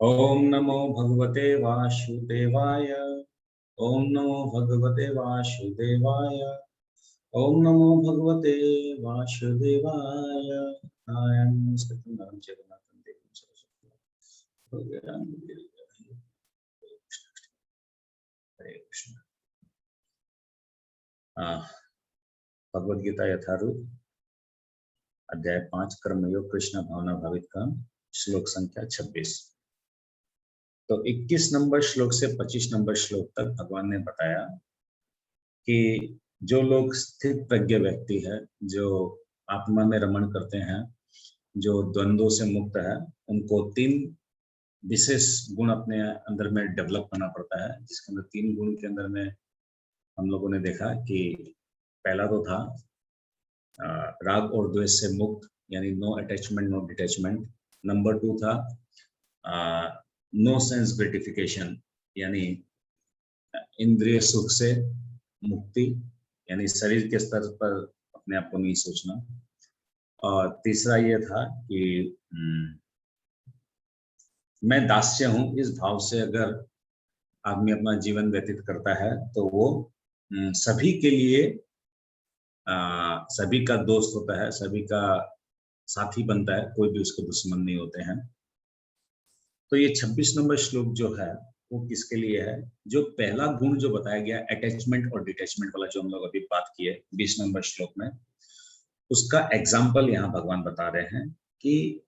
ओम नमो भगवते वासुदेवाय। ओम नमो भगवते वासुदेवाय। ओम नमो भगवते वासुदेवाय। नारायणं नमस्कृतं नरं चैव नरोत्तमं देवीं सरस्वतीं हरे कृष्ण। भगवद गीता यथारूप अध्याय 5 कर्मयोग कृष्ण भावना भावित का श्लोक संख्या 26। तो 21 नंबर श्लोक से 25 नंबर श्लोक तक भगवान ने बताया कि जो लोग स्थित प्रज्ञ व्यक्ति है, जो आत्मा में रमण करते हैं, जो द्वंद्वों से मुक्त है, उनको 3 विशेष गुण अपने अंदर में डेवलप करना पड़ता है। जिसके अंदर 3 गुण के अंदर में हम लोगों ने देखा कि पहला तो था राग और द्वेष से मुक्त, यानी no attachment no detachment. Number 2 था नो सेंस ग्रेटिफिकेशन, यानी इंद्रिय सुख से मुक्ति, यानी शरीर के स्तर पर अपने आप को नहीं सोचना। और तीसरा ये था कि मैं दास्य हूं, इस भाव से अगर आदमी अपना जीवन व्यतीत करता है तो वो सभी के लिए सभी का दोस्त होता है, सभी का साथी बनता है, कोई भी उसके दुश्मन नहीं होते हैं। तो ये 26 नंबर श्लोक जो है वो किसके लिए है? जो पहला गुण जो बताया गया अटैचमेंट और डिटैचमेंट वाला, जो हम लोग अभी बात किए 20 नंबर श्लोक में, उसका एग्जाम्पल यहाँ भगवान बता रहे हैं कि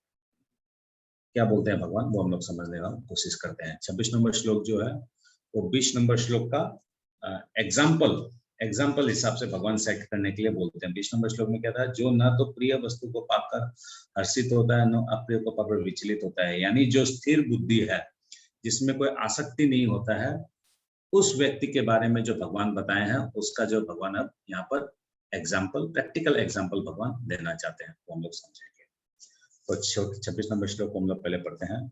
क्या बोलते हैं भगवान, वो हम लोग समझने का कोशिश करते हैं। 26 नंबर श्लोक जो है वो 20 नंबर श्लोक का एग्जाम्पल हिसाब से भगवान सेट करने के लिए बोलते हैं। 20 नंबर श्लोक में क्या था? जो न तो प्रिय वस्तु को पाकर हर्षित होता है, न अप्रिय को पाकर विचलित होता है, यानी जो स्थिर बुद्धि है, जिसमें कोई आसक्ति नहीं होता है, उस व्यक्ति के बारे में जो भगवान बताए हैं, उसका जो भगवान अब यहाँ पर एग्जाम्पल, प्रैक्टिकल एग्जाम्पल भगवान देना चाहते हैं, वो हम लोग समझेंगे। तो 26 नंबर श्लोक को हम लोग पहले पढ़ते हैं।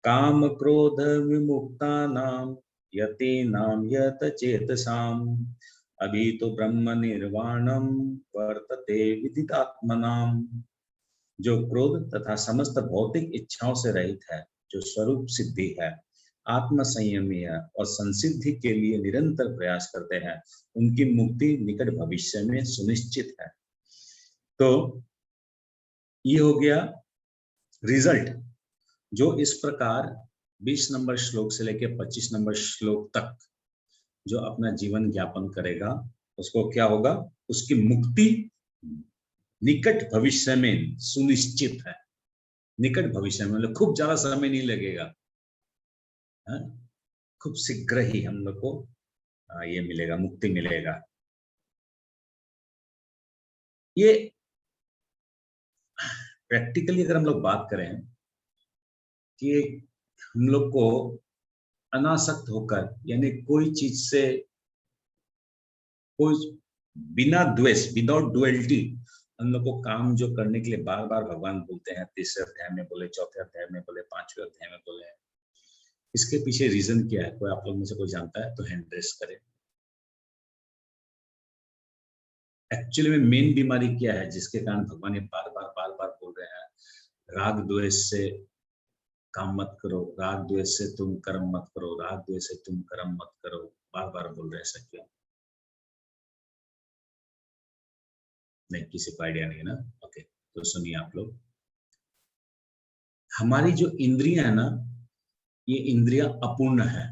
काम क्रोध विमुक्तानां यतीनां यत चेतसाम् अभीतो ब्रह्म निर्वाणम वर्तते विदितात्मनाम्। जो क्रोध तथा समस्त भौतिक इच्छाओं से रहित है, जो स्वरूप सिद्धि है, आत्म संयमी है और संसिद्धि के लिए निरंतर प्रयास करते हैं, उनकी मुक्ति निकट भविष्य में सुनिश्चित है। तो ये हो गया रिजल्ट। जो इस प्रकार 20 नंबर श्लोक से लेकर 25 नंबर श्लोक तक जो अपना जीवन ज्ञापन करेगा, उसको क्या होगा? उसकी मुक्ति निकट भविष्य में सुनिश्चित है। निकट भविष्य में मतलब खूब ज्यादा समय नहीं लगेगा, खूब शीघ्र ही हम लोग को ये मिलेगा, मुक्ति मिलेगा। ये प्रैक्टिकली अगर हम लोग बात करें कि हम लोग को अनासक्त होकर, यानी कोई चीज से कोई बिना द्वेष, विदाउट डुअलिटी, हम लोग को काम जो करने के लिए बार बार भगवान बोलते हैं, 3 अध्याय में बोले, 4 अध्याय में बोले, 5वें अध्याय में बोले, इसके पीछे रीजन क्या है? कोई आप लोग में से कोई जानता है तो हैंड रेस करे। एक्चुअली में मेन बीमारी क्या है जिसके कारण भगवान ये बार बार बोल रहे हैं? राग द्वेष से काम मत करो, राग द्वेष से तुम कर्म मत करो, राग द्वेष से तुम कर्म मत करो, बार बार बोल रहे हैं। ऐसा क्यों? नहीं, किसी को आइडिया नहीं ना? ओके, तो सुनिए आप लोग। हमारी जो इंद्रियां है ना, ये इंद्रियां अपूर्ण है,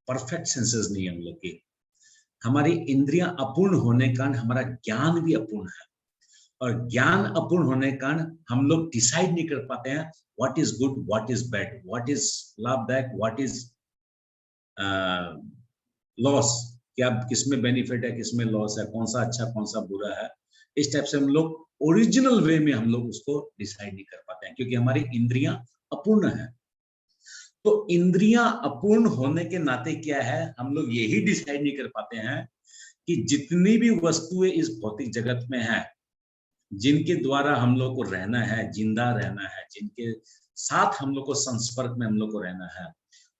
परफेक्ट सेंसेस नहीं है हम लोग की। हमारी इंद्रियां अपूर्ण होने के कारण हमारा ज्ञान भी अपूर्ण है, और ज्ञान अपूर्ण होने के कारण हम लोग डिसाइड नहीं कर पाते हैं what is good, what is bad, what is लाभदायक, व्हाट इज लॉस, क्या किसमें बेनिफिट है, किसमें लॉस है, कौन सा अच्छा कौन सा बुरा है। इस टाइप से हम लोग ओरिजिनल वे में हम लोग उसको डिसाइड नहीं कर पाते हैं, क्योंकि हमारी इंद्रियां अपूर्ण है। तो इंद्रियां अपूर्ण होने के नाते क्या है, हम लोग यही डिसाइड नहीं कर पाते हैं कि जितनी भी वस्तुएं इस भौतिक जगत में है, जिनके द्वारा हम लोग को रहना है, जिंदा रहना है, जिनके साथ हम लोग को संस्पर्क में हम लोग को रहना है,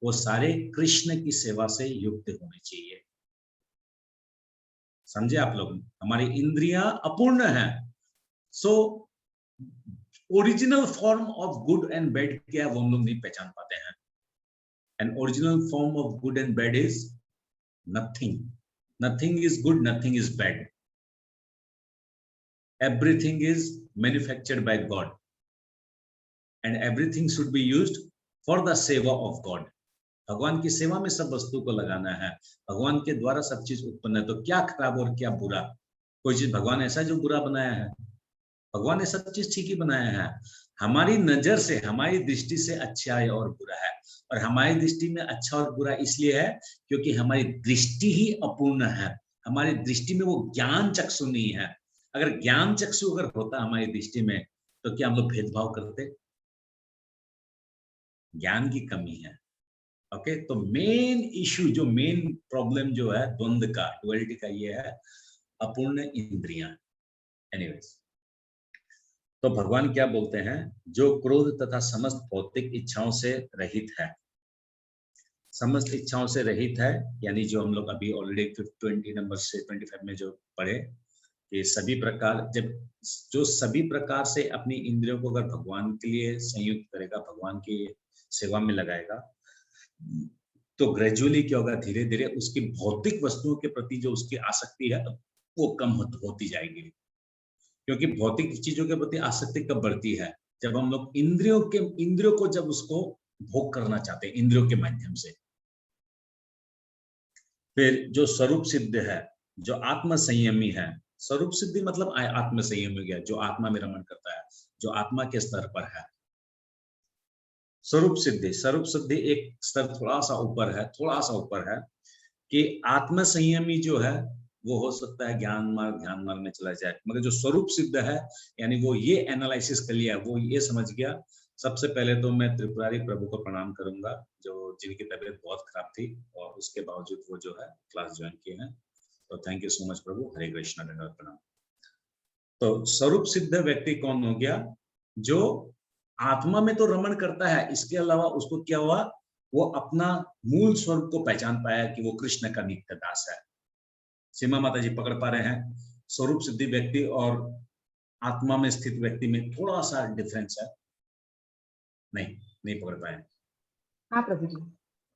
वो सारे कृष्ण की सेवा से युक्त होने चाहिए। समझे आप लोग? हमारी इंद्रियां अपूर्ण है, so original form of good and bad क्या है वो हम लोग नहीं पहचान पाते हैं। And original form of good and bad is nothing. Nothing is good, nothing is bad. Everything is manufactured by God and everything should be used for the seva of God. भगवान की सेवा में सब वस्तु को लगाना है. भगवान के द्वारा सब चीज उत्पन्न है. तो क्या खराब और क्या बुरा? कोई चीज भगवान ऐसा जो बुरा बनाया है? भगवान ने सब चीज ठीक ही बनाया है. हमारी नजर से, हमारी दृष्टि से अच्छा है और बुरा है. और हमारी दृष्टि में अच्छा और बुरा इसलिए है क्योंकि हमारी दृष्टि ही अपूर्ण है. हमारी दृष्टि में वो ज्ञान चक्षु नहीं है. अगर ज्ञान चक्षु अगर होता हमारी दृष्टि में तो क्या हम लोग भेदभाव करते? ज्ञान की कमी है. ओके, तो मेन इश्यू, जो मेन प्रॉब्लम जो है द्वंद्व का, डुअलिटी का, ये है अपूर्ण इंद्रियां. एनीवेज, तो भगवान क्या बोलते हैं? जो क्रोध तथा समस्त भौतिक इच्छाओं से रहित है. समस्त इच्छाओं से रहित है यानी जो हम लोग अभी ऑलरेडी 20 नंबर से 25 में जो पढ़े कि सभी प्रकार, जब जो सभी प्रकार से अपनी इंद्रियों को अगर भगवान के लिए संयुक्त करेगा, भगवान की सेवा में लगाएगा, तो ग्रेजुअली क्या होगा? धीरे धीरे उसकी भौतिक वस्तुओं के प्रति जो उसकी आसक्ति है वो कम होती जाएगी. क्योंकि भौतिक चीजों के प्रति आसक्ति कब बढ़ती है? जब हम लोग इंद्रियों को जब उसको भोग करना चाहते हैं इंद्रियों के माध्यम से. फिर जो स्वरूप सिद्ध है, जो आत्म संयमी है, स्वरूप सिद्धि मतलब आत्म संयम हो गया, जो आत्मा में रमण करता है, जो आत्मा के स्तर पर है. स्वरूप सिद्धि एक स्तर थोड़ा सा ऊपर है कि आत्म संयमी जो है वो हो सकता है ज्ञान मार्ग में चला जाए, मगर जो स्वरूप सिद्ध है यानी वो ये एनालिसिस कर लिया, वो ये समझ गया. सबसे पहले तो मैं त्रिपुरारी प्रभु को प्रणाम करूंगा, जो जिनकी तबीयत बहुत खराब थी और उसके बावजूद वो जो है क्लास ज्वाइन किए हैं. तो थैंक यू सो मच प्रभु. हरे कृष्णा, दंडवत प्रणाम. तो स्वरूप सिद्ध व्यक्ति कौन हो गया? जो आत्मा में तो रमण करता है, इसके अलावा उसको क्या हुआ? वो अपना मूल स्वरूप को पहचान पाया कि वो कृष्ण का नित्य दास है. सीमा माता जी पकड़ पा रहे हैं? स्वरूप सिद्धि व्यक्ति और आत्मा में स्थित व्यक्ति में थोड़ा सा डिफरेंस है. नहीं पकड़ पाए? हाँ प्रभु जी.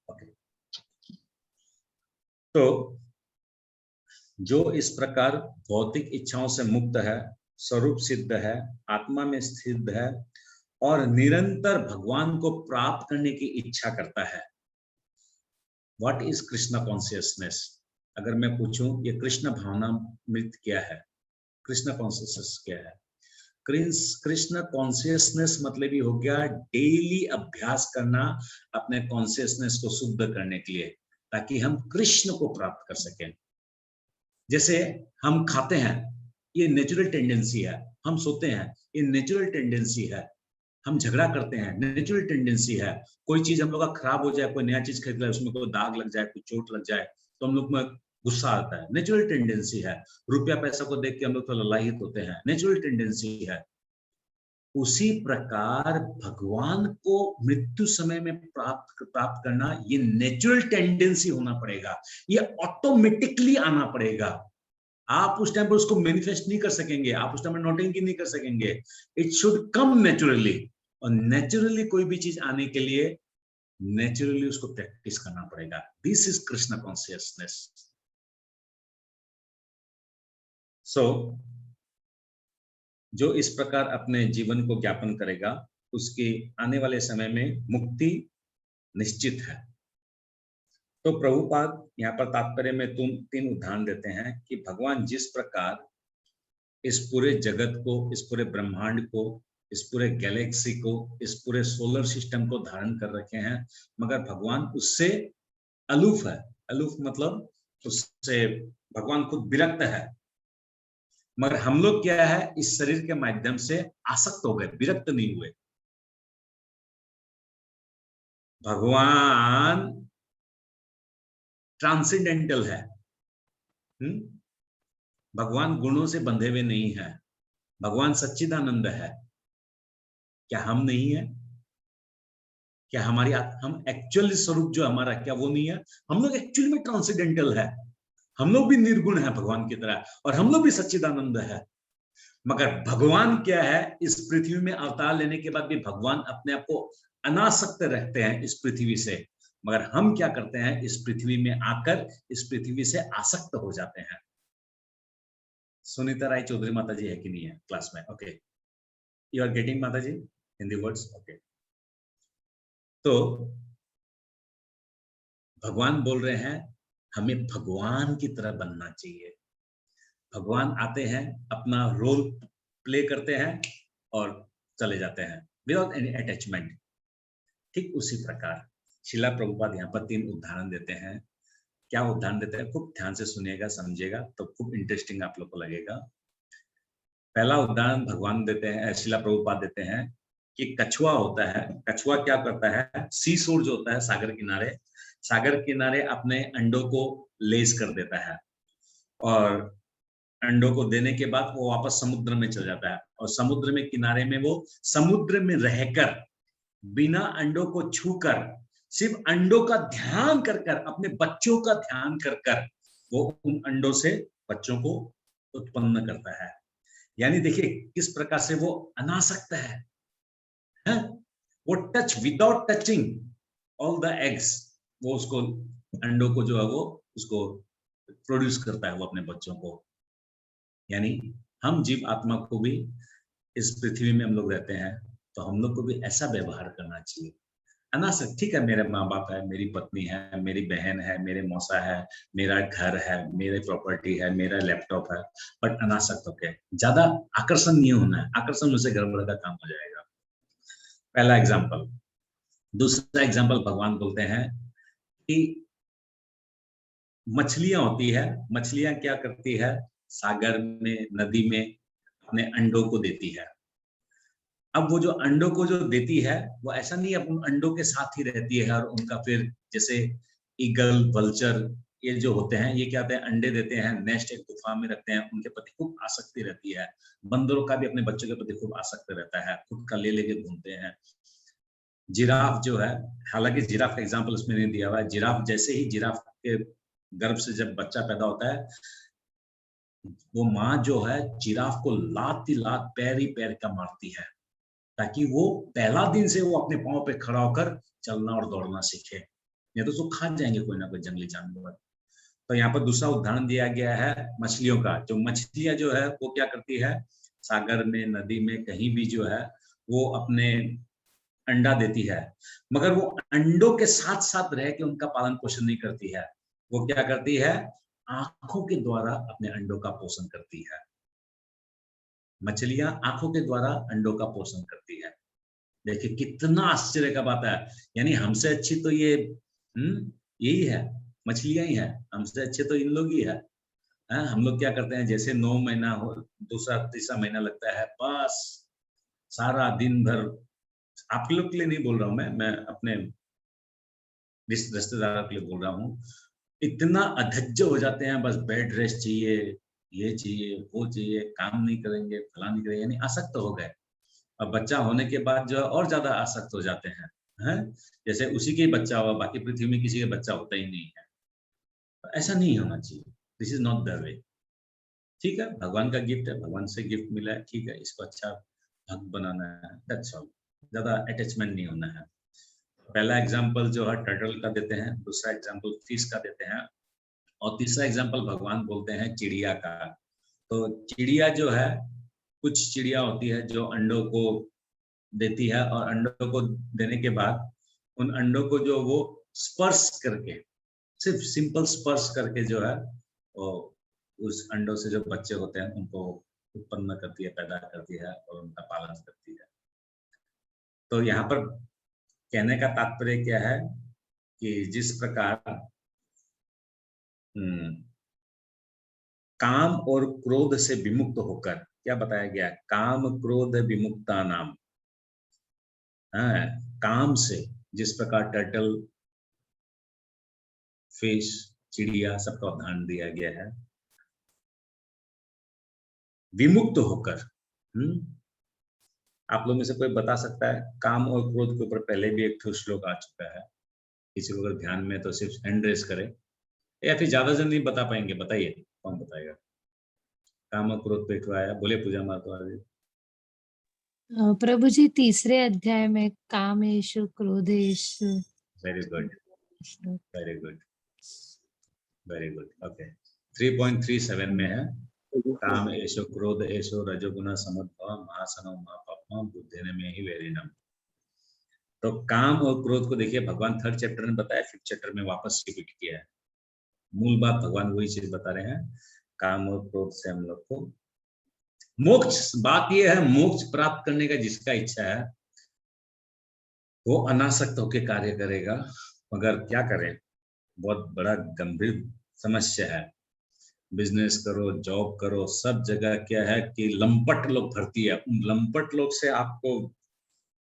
ओके. तो जो इस प्रकार भौतिक इच्छाओं से मुक्त है, स्वरूप सिद्ध है, आत्मा में स्थित है और निरंतर भगवान को प्राप्त करने की इच्छा करता है. What is Krishna consciousness? अगर मैं पूछूं ये कृष्ण भावनामृत क्या है, कृष्ण कॉन्शियसनेस क्या है? कृष्ण कॉन्शियसनेस मतलब ही हो गया डेली अभ्यास करना अपने कॉन्शियसनेस को शुद्ध करने के लिए, ताकि हम कृष्ण को प्राप्त कर सकें. जैसे हम खाते हैं, ये नेचुरल टेंडेंसी है. हम सोते हैं, ये नेचुरल टेंडेंसी है. हम झगड़ा करते हैं, नेचुरल टेंडेंसी है. कोई चीज हम लोग का खराब हो जाए, कोई नया चीज खरीद ले, उसमें कोई दाग लग जाए, कोई चोट लग जाए, तो हम लोग में गुस्सा आता है. नेचुरल टेंडेंसी है. रुपया पैसा को देख के हम लोग तो ललायित होते हैं. नेचुरल टेंडेंसी है. उसी प्रकार भगवान को मृत्यु समय में प्राप्त करना ये नेचुरल टेंडेंसी होना पड़ेगा. ये ऑटोमेटिकली आना पड़ेगा. आप उस टाइम पर उसको मैनिफेस्ट नहीं कर सकेंगे, आप उस टाइम पर नोटिंग नहीं कर सकेंगे. It should come naturally. और नेचुरली कोई भी चीज आने के लिए नेचुरली उसको प्रैक्टिस करना पड़ेगा. This is Krishna consciousness. So जो इस प्रकार अपने जीवन को ज्ञापन करेगा उसके आने वाले समय में मुक्ति निश्चित है. तो प्रभुपाद यहाँ पर तात्पर्य में 3 उदाहरण देते हैं कि भगवान जिस प्रकार इस पूरे जगत को, इस पूरे ब्रह्मांड को, इस पूरे गैलेक्सी को, इस पूरे सोलर सिस्टम को धारण कर रखे हैं, मगर भगवान उससे अलूफ है. अलूफ मतलब उससे भगवान खुद विरक्त है. मगर हम लोग क्या है, इस शरीर के माध्यम से आसक्त हो गए, विरक्त नहीं हुए. भगवान ट्रांसेंडेंटल है. भगवान गुणों से बंधे हुए नहीं है. भगवान सच्चिदानंद है. क्या हम नहीं है? क्या हम एक्चुअल स्वरूप जो हमारा, क्या वो नहीं है? हम लोग एक्चुअली में ट्रांसेंडेंटल है. हम लोग भी निर्गुण है भगवान की तरह, और हम लोग भी सच्चिदानंद है. मगर भगवान क्या है, इस पृथ्वी में अवतार लेने के बाद भी भगवान अपने आप को अनासक्त रखते हैं इस पृथ्वी से. मगर हम क्या करते हैं, इस पृथ्वी में आकर इस पृथ्वी से आसक्त हो जाते हैं। सुनीता राय चौधरी माता जी है कि नहीं है क्लास में? ओके, यू आर गेटिंग माता जी हिंदी वर्ड्स? ओके, तो भगवान बोल रहे हैं हमें भगवान की तरह बनना चाहिए। भगवान आते हैं, अपना रोल प्ले करते हैं और चले जाते हैं विदाउट एनी अटैचमेंट। ठीक उसी प्रकार शिला प्रभुपाद यहाँ पर 3 उदाहरण देते हैं। क्या उदाहरण देते हैं, खूब ध्यान से सुनिएगा, समझिएगा तो खूब इंटरेस्टिंग आप लोग को लगेगा। पहला उदाहरण भगवान देते हैं, शिला प्रभुपाद देते हैं कि कछुआ होता है। कछुआ क्या करता है, सी शोर जो होता है सागर किनारे अपने अंडों को लेस कर देता है और अंडों को देने के बाद वो वापस समुद्र में चल जाता है और समुद्र में किनारे में वो समुद्र में रहकर बिना अंडों को छूकर सिर्फ अंडों का ध्यान कर कर, अपने बच्चों का ध्यान कर कर वो उन अंडों से बच्चों को उत्पन्न करता है। यानी देखिए किस प्रकार से वो अनासक्त है? वो touch without touching all the eggs, वो उसको अंडों को जो है वो उसको प्रोड्यूस करता है वो अपने बच्चों को। यानी हम जीव आत्मा को भी इस पृथ्वी में हम लोग रहते हैं तो हम लोग को भी ऐसा व्यवहार करना चाहिए। अनासक्त, ठीक है, मेरे माँ बाप है, मेरी पत्नी है, मेरी बहन है, मेरे मौसा है, मेरा घर है, मेरे प्रॉपर्टी है, मेरा लैपटॉप है, बट अनासक्त होके ज्यादा आकर्षण नहीं होना है। आकर्षण से गड़बड़ का काम हो जाएगा। पहला एग्जाम्पल। दूसरा एग्जाम्पल भगवान बोलते हैं कि मछलियां होती है, मछलियां क्या करती है, सागर में नदी में अपने अंडों को देती है। अब वो जो अंडों को जो देती है वो ऐसा नहीं है उन अंडों के साथ ही रहती है और उनका फिर जैसे ईगल वल्चर ये जो होते हैं ये क्या होते हैं, अंडे देते हैं, नेस्ट एक गुफा में रखते हैं, उनके प्रति खूब आसक्ति रहती है। बंदरों का भी अपने बच्चों के प्रति खूब आसक्ति रहता है, खुद का ले लेके घूमते हैं। जिराफ जो है, हालांकि जिराफ का एग्जाम्पल उसमें नहीं दिया हुआ है, जिराफ जैसे ही जिराफ के गर्भ से जब बच्चा पैदा होता है वो माँ जो है जिराफ को लात ही लात पैर ही पैर का मारती है ताकि वो पहला दिन से वो अपने पांव पे खड़ा होकर चलना और दौड़ना सीखे, नहीं तो उसको खा जाएंगे कोई ना कोई जंगली जानवर। तो यहाँ पर दूसरा उदाहरण दिया गया है मछलियों का। जो मछलियां जो है वो क्या करती है, सागर में नदी में कहीं भी जो है वो अपने अंडा देती है, मगर वो अंडों के साथ साथ रह के उनका पालन पोषण नहीं करती है। वो क्या करती है, आंखों के द्वारा अपने अंडों का पोषण करती है। मछलियां आंखों के द्वारा अंडों का पोषण करती है। देखिए कितना आश्चर्य का बात है। यानी हमसे अच्छी तो ये यही है, मछलियां ही है, हमसे अच्छे तो इन लोग ही है। हम लोग क्या करते हैं, जैसे 9 महीना हो, दूसरा तीसरा महीना लगता है, बस सारा दिन भर, आप लोग के लिए नहीं बोल रहा हूँ मैं अपने रिश्तेदारों के लिए बोल रहा हूँ, इतना अधज्ज हो जाते हैं, बस बेड रेस्ट चाहिए, ये चाहिए, वो चाहिए, काम नहीं करेंगे, फलां नहीं करेंगे, यानी आसक्त हो गए। अब बच्चा होने के बाद जो है और ज्यादा आसक्त हो जाते हैं, हैं? जैसे उसी के बच्चा हुआ, बाकी पृथ्वी में किसी का बच्चा होता ही नहीं है। तो ऐसा नहीं होना चाहिए, this is not the way. ठीक है, भगवान का गिफ्ट है, भगवान से गिफ्ट मिला है, ठीक है, इसको अच्छा भक्त बनाना है, दैट्स ऑल। ज्यादा अटैचमेंट नहीं होना है। पहला एग्जाम्पल जो है टर्टल का देते हैं, दूसरा एग्जाम्पल फिश का देते हैं और तीसरा एग्जाम्पल भगवान बोलते हैं चिड़िया का। तो चिड़िया जो है, कुछ चिड़िया होती है जो अंडों को देती है और अंडों को देने के बाद उन अंडों को जो वो स्पर्श करके, सिर्फ सिंपल स्पर्श करके जो है वो उस अंडों से जो बच्चे होते हैं उनको उत्पन्न करती है, पैदा करती है और उनका पालन करती है। तो यहाँ पर कहने का तात्पर्य क्या है कि जिस प्रकार काम और क्रोध से विमुक्त होकर, क्या बताया गया, काम क्रोध विमुक्ता नाम, काम से, जिस प्रकार टर्टल, फिश, चिड़िया सबका उदाहरण दिया गया है, विमुक्त होकर। आप लोगों में से कोई बता सकता है, काम और क्रोध के ऊपर पहले भी एक श्लोक आ चुका है, किसी को अगर ध्यान में तो सिर्फ हैंड रेस करे, या फिर ज्यादा जन नहीं बता पाएंगे, बताइए कौन बताएगा। काम और क्रोध पे आया, बोले पूजा माता। प्रभु जी तीसरे अध्याय में कामेषु क्रोधेषु। Very good. Very good, very good. Okay, 3.37 में है काम एषो क्रोध एषो रजोगुण समुद्भव महासनो महापापम बुद्धिने में ही वेरिनम। तो काम और क्रोध को देखिए भगवान थर्ड चैप्टर में बताया, फिफ्थ चैप्टर में वापस रिपीट किया है। मूल बात भगवान वही चीज बता रहे हैं, काम और क्रोध से हम लोग को मोक्ष। बात यह है मोक्ष प्राप्त करने का जिसका इच्छा है वो अनासक्त होकर कार्य करेगा, मगर क्या करें, बहुत बड़ा गंभीर समस्या है। बिजनेस करो, जॉब करो, सब जगह क्या है कि लंपट लोग भर्ती है। उन लंपट लोग से आपको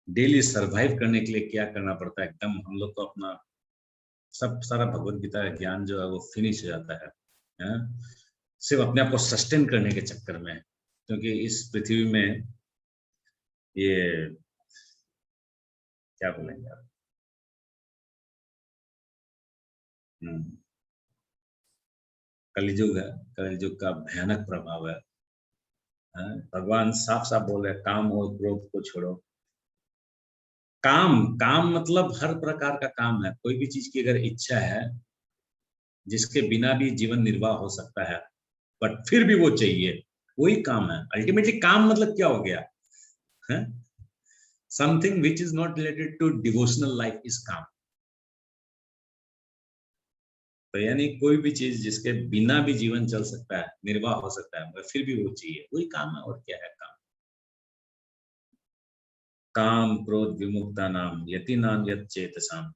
डेली सरवाइव करने के लिए क्या करना पड़ता है, एकदम हम लोग को अपना सब सारा भगवत गीता का ज्ञान जो है वो फिनिश हो जाता है? सिर्फ अपने आप को सस्टेन करने के चक्कर में, क्योंकि इस पृथ्वी में ये क्या बोलेंगे आप, कलियुग है, कलियुग का भयानक प्रभाव है। भगवान साफ साफ बोल रहे हैं काम और क्रोध को छोड़ो। काम, काम मतलब हर प्रकार का काम है। कोई भी चीज की अगर इच्छा है जिसके बिना भी जीवन निर्वाह हो सकता है, बट फिर भी वो चाहिए, वही काम है। अल्टीमेटली काम मतलब क्या हो गया, something which is not related to devotional life is काम। तो यानी कोई भी चीज जिसके बिना भी जीवन चल सकता है, निर्वाह हो सकता है, मगर फिर भी वो चाहिए, वही काम है। और क्या है काम? काम क्रोध विमुक्ता नाम यति नाम यत चेतसाम।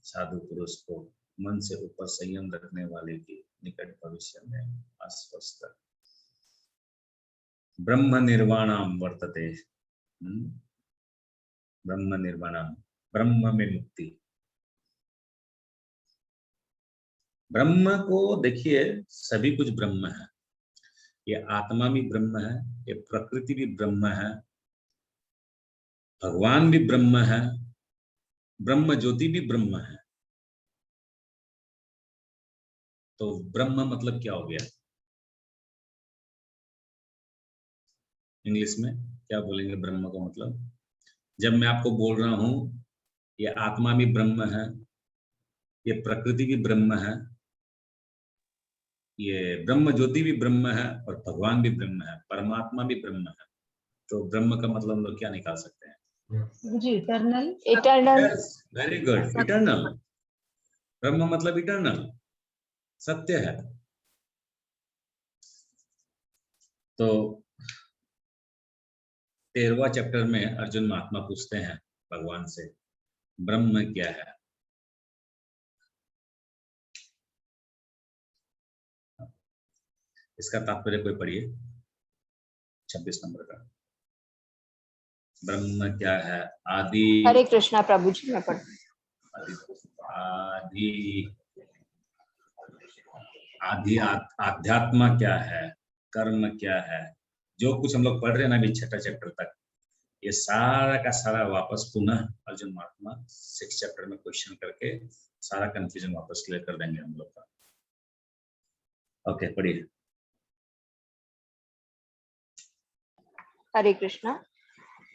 साधु पुरुष को मन से ऊपर संयम रखने वाले की निकट भविष्य में अस्वस्थ ब्रह्म निर्वाणाम वर्तते। ब्रह्म निर्वाणाम, ब्रह्म में मुक्ति। ब्रह्म को देखिए, सभी कुछ ब्रह्म है। ये आत्मा भी ब्रह्म है, ये प्रकृति भी ब्रह्म है, भगवान भी ब्रह्म है, ब्रह्म ज्योति भी ब्रह्म है। तो ब्रह्म मतलब क्या हो गया? इंग्लिश में क्या बोलेंगे ब्रह्म का मतलब? जब मैं आपको बोल रहा हूं ये आत्मा भी ब्रह्म है, ये प्रकृति भी ब्रह्म है, ये ब्रह्म ज्योति भी ब्रह्म है, और भगवान भी ब्रह्म है, परमात्मा भी ब्रह्म है, तो ब्रह्म का मतलब हम लोग क्या निकाल सकते हैं? जी eternal. Eternal. Very good, eternal. ब्रह्म मतलब इटर्नल, सत्य है। तो 13वां चैप्टर में अर्जुन महात्मा पूछते हैं भगवान से, ब्रह्म क्या है? इसका तात्पर्य कोई पढ़िए, 26 नंबर का। ब्रह्म क्या है? आदि। हरे कृष्णा प्रभु जी, मैं पढ़ आदि आदि आध्यात्म क्या है, कर्म क्या है, जो कुछ हम लोग पढ़ रहे हैं ना अभी 6ठा चैप्टर तक, ये सारा का सारा वापस पुनः अर्जुन महात्मा 6 चैप्टर में क्वेश्चन करके सारा कंफ्यूजन वापस क्लियर कर देंगे हम लोग का। ओके, पढ़िए। हरे कृष्णा।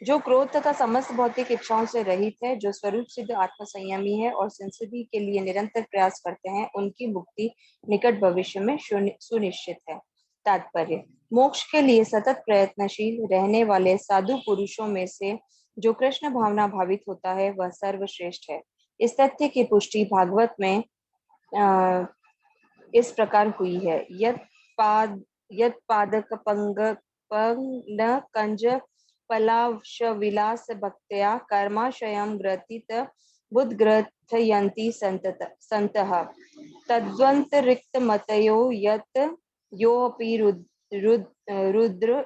जो क्रोध तथा समस्त भौतिक इच्छाओं से रहित है, जो स्वरूप सिद्ध आत्म संयमी है और संसिद्धि के लिए निरंतर प्रयास करते हैं, उनकी मुक्ति निकट भविष्य में सुनिश्चित है। तात्पर्य: मोक्ष के लिए सतत प्रयत्नशील रहने वाले साधु पुरुषों में से जो कृष्ण भावना भावित होता है वह सर्वश्रेष्ठ है। इस तथ्य की पुष्टि भागवत में इस प्रकार हुई है: यत पादक पंग न कंज पलाश विलास भक्त्या कर्माशयं ग्रथित बुद्ग्रथयन्ति सन्तः तद्वन्तरिक्त मतयो यत योऽपि रुद्र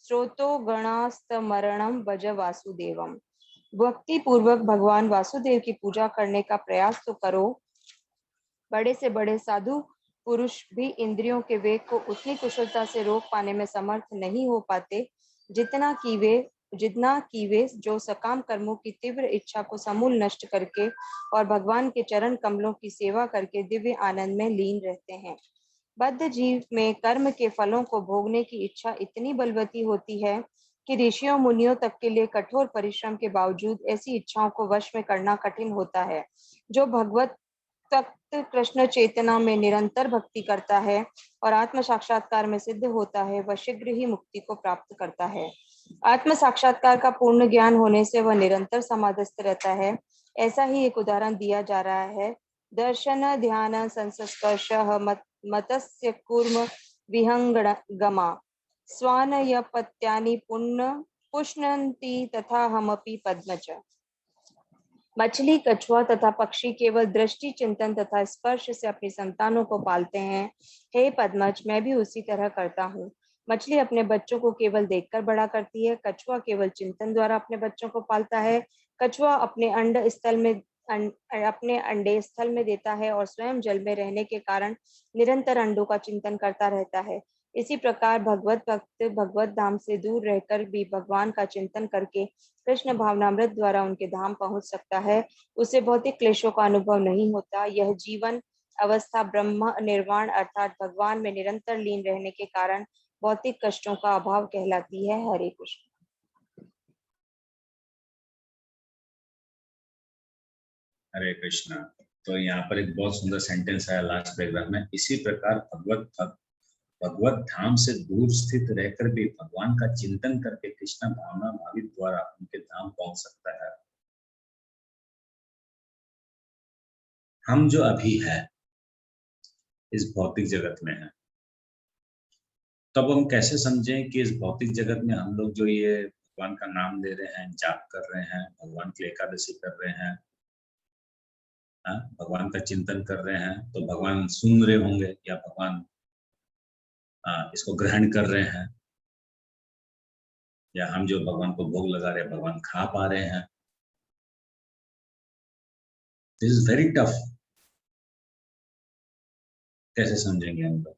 स्रोतो गणास्तमरणं भज वासुदेवम। भक्ति पूर्वक भगवान वासुदेव की पूजा करने का प्रयास तो करो। बड़े से बड़े साधु पुरुष भी इंद्रियों के वेग को उतनी कुशलता से रोक पाने में समर्थ नहीं हो पाते जितना कि वे जो सकाम कर्मों की तीव्र इच्छा को समूल नष्ट करके और भगवान के चरण कमलों की सेवा करके दिव्य आनंद में लीन रहते हैं। बद्ध जीव में कर्म के फलों को भोगने की इच्छा इतनी बलवती होती है कि ऋषियों मुनियों तक के लिए कठोर परिश्रम के बावजूद ऐसी इच्छाओं को वश में करना कठिन होता है। जो भगवत तत्व कृष्ण चेतना में निरंतर भक्ति करता है और आत्म साक्षात्कार में सिद्ध होता है, वह शीघ्र ही मुक्ति को प्राप्त करता है। आत्म साक्षात्कार का पूर्ण ज्ञान होने से वह निरंतर समाधिस्थ रहता है। ऐसा ही एक उदाहरण दिया जा रहा है। दर्शन ध्यान संस्पर्श मतस्य कूर्म विहंगमा स्वान यपत्यानि पुष्णन्ति तथा हमपि पद्मच। मछली, कछुआ तथा पक्षी केवल दृष्टि, चिंतन तथा स्पर्श से अपनी संतानों को पालते हैं। हे पद्मज, मैं भी उसी तरह करता हूँ। मछली अपने बच्चों को केवल देखकर बड़ा करती है, कछुआ केवल चिंतन द्वारा अपने बच्चों को पालता है। कछुआ अपने अंडे स्थल में देता है और स्वयं जल में रहने के कारण निरंतर अंडों का चिंतन करता रहता है। इसी प्रकार भगवत भक्त भगवत धाम से दूर रहकर भी भगवान का चिंतन करके कृष्ण भावनामृत द्वारा उनके धाम पहुंच सकता है। उसे भौतिक क्लेशों का अनुभव नहीं होता। यह जीवन अवस्था ब्रह्म निर्वाण अर्थात भगवान में निरंतर लीन रहने के कारण भौतिक कष्टों का अभाव कहलाती है। हरे कृष्ण। हरे कृष्णा। तो यहाँ पर एक बहुत सुंदर सेंटेंस है लास्ट पैराग्राफ में, इसी प्रकार भगवत धाम से दूर स्थित रहकर भी भगवान का चिंतन करके कृष्ण भावना भावित द्वारा उनके धाम पहुंच सकता है। हम जो अभी है इस भौतिक जगत में है, तब हम कैसे समझें कि इस भौतिक जगत में हम लोग जो ये भगवान का नाम ले रहे हैं, जाप कर रहे हैं, भगवान की एकादशी कर रहे हैं, भगवान का चिंतन कर रहे हैं, तो भगवान सुन रहे होंगे या भगवान इसको ग्रहण कर रहे हैं, या हम जो भगवान को भोग लगा रहे हैं भगवान खा पा रहे हैं। This is very tough. कैसे समझेंगे हम लोग?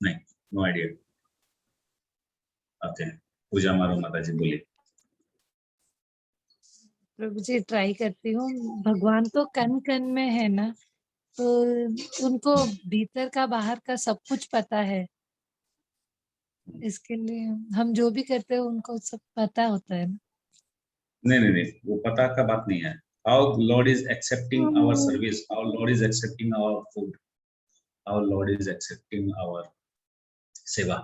नहीं, नो आइडिया। ओके, पूजा मारो माता जी, बोलिए। प्रभु जी ट्राई करती हूँ। भगवान तो कण कण में है ना, तो उनको भीतर का बाहर का सब कुछ पता है। इसके लिए हम जो भी करते हैं उनको सब पता होता है ना। नहीं, वो पता का बात नहीं है। How lord is accepting our service, how lord is accepting our food, how lord is accepting our seva.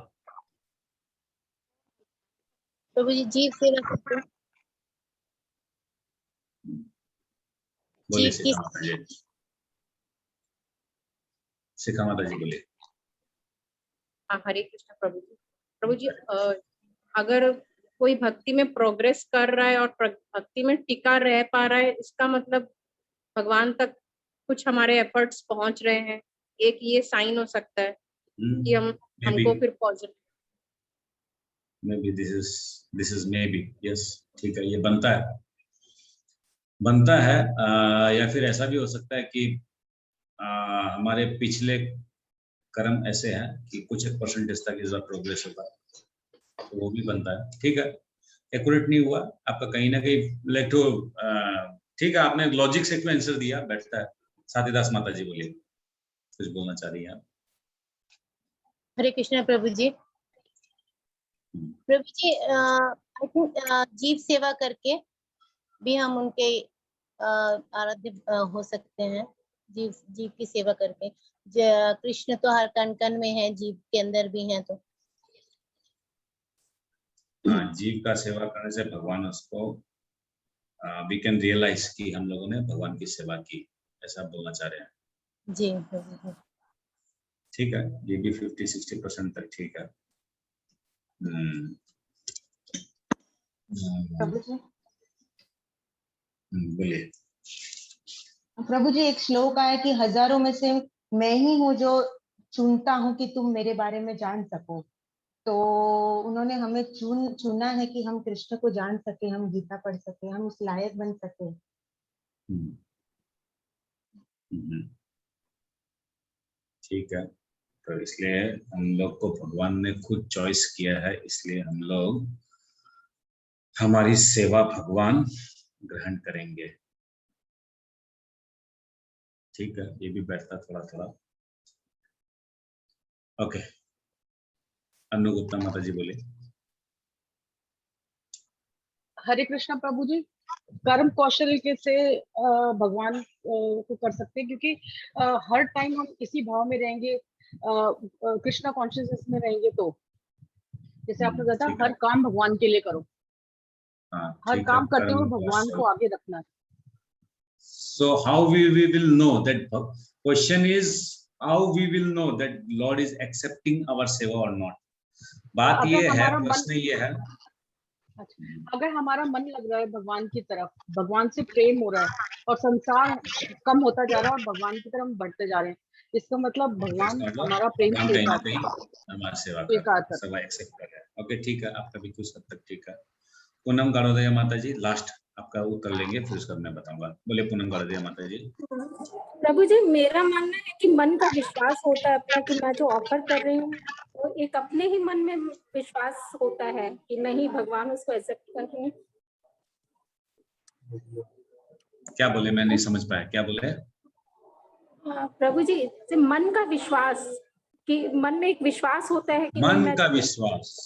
प्रभु जी जीव सेवा करते हैं। बोलिए जीव सीता माता जी। सीता माता जी बोलिए। हरे कृष्ण प्रभु जी। प्रभु जी अगर कोई भक्ति में प्रोग्रेस कर रहा है और भक्ति में टिका रह पा रहा है, इसका मतलब भगवान तक कुछ हमारे एफर्ट्स पहुंच रहे हैं। एक ये साइन हो सकता है कि हमको फिर positive maybe this is maybe yes, ठीक है, ये बनता है। या फिर ऐसा भी हो सकता है कि हमारे पिछले कर्म ऐसे हैं कि कुछ एक परसेंटेज तक इसका प्रोग्रेस होता है, तो वो भी बनता है। ठीक है, एक्यूरेट नहीं हुआ आपका कहीं ना कहीं लेटो। ठीक है, आपने लॉजिक से क्यों आंसर दिया, बैठता है। साथीदास माता जी बोलिए, कुछ बोलना चाह रही हैं आप? हरे कृष्ण प्रभु जी। प्रभु जी आई थिंक जीव सेवा करके भी हम उनके आराध्य हो सकते हैं। जीव की सेवा करके कृष्ण तो हर कण कण में है, जीव के अंदर भी है। तो जीव का सेवा करने से भगवान उसको वी कैन रियलाइज कि हम लोगों ने भगवान की सेवा की, ऐसा बोलना चाह रहे हैं जी। ठीक है, ये भी 50-60% तक ठीक है। प्रभु जी, बोलिए। प्रभु जी एक श्लोक आया कि हजारों में से मैं ही हूँ जो चुनता हूँ कि तुम मेरे बारे में जान सको। तो उन्होंने हमें चुना है कि हम कृष्ण को जान सके, हम गीता पढ़ सके, हम उस लायक बन सके। ठीक है, तो इसलिए हम लोग को भगवान ने खुद चॉइस किया है, इसलिए हम लोग हमारी सेवा भगवान ग्रहण करेंगे। ठीक है, ये भी बैठता थोड़ा थोड़ा। ओके, अनु गुप्ता माता जी बोले। हरे कृष्णा प्रभु जी, कर्म कौशल से भगवान को कर सकते हैं, क्योंकि हर टाइम हम इसी भाव में रहेंगे, कृष्णा कॉन्शियसनेस में रहेंगे, तो जैसे आपने बताया ठीक है। हर काम भगवान के लिए करो, हाँ, हर ठीक काम है, करते हुए कर्म भगवान कौशल। को आगे रखना है। So how we will know that? Question is how we will know that Lord is accepting our seva or not? बात अगर ये है, हमारा मन, प्रश्न ये है, अगर हमारा मन लग रहा है भगवान की तरफ, भगवान से प्रेम हो रहा है और संसार कम होता जा रहा है और भगवान की तरफ बढ़ते जा रहे हैं, इसका मतलब भगवान हमारा प्रेम भगवान कहीं ना स्वीकार कहीं हमारी सेवा कर रहे हैं, सेवा एक्सेप्ट कर रहे हैं। ओके, ठीक है, आपका भी कुछ हद तक ठीक है। पूनम गाड़ोदया माता जी, लास्ट आपका वो कर लेंगे, फिर उसका मैं बताऊंगा। बोले पूनम गाड़ोदया माता जी। प्रभु जी, मेरा मानना है कि मन का विश्वास होता है अपना, कि मैं जो ऑफर कर रही हूँ वो एक अपने ही मन में विश्वास होता है कि नहीं, भगवान उसको एक्सेप्ट कर रहे हैं। क्या बोले, मैं नहीं समझ पाया, क्या बोले? प्रभु जी, से मन का विश्वास, कि मन में एक विश्वास होता है कि मन नहीं, का विश्वास।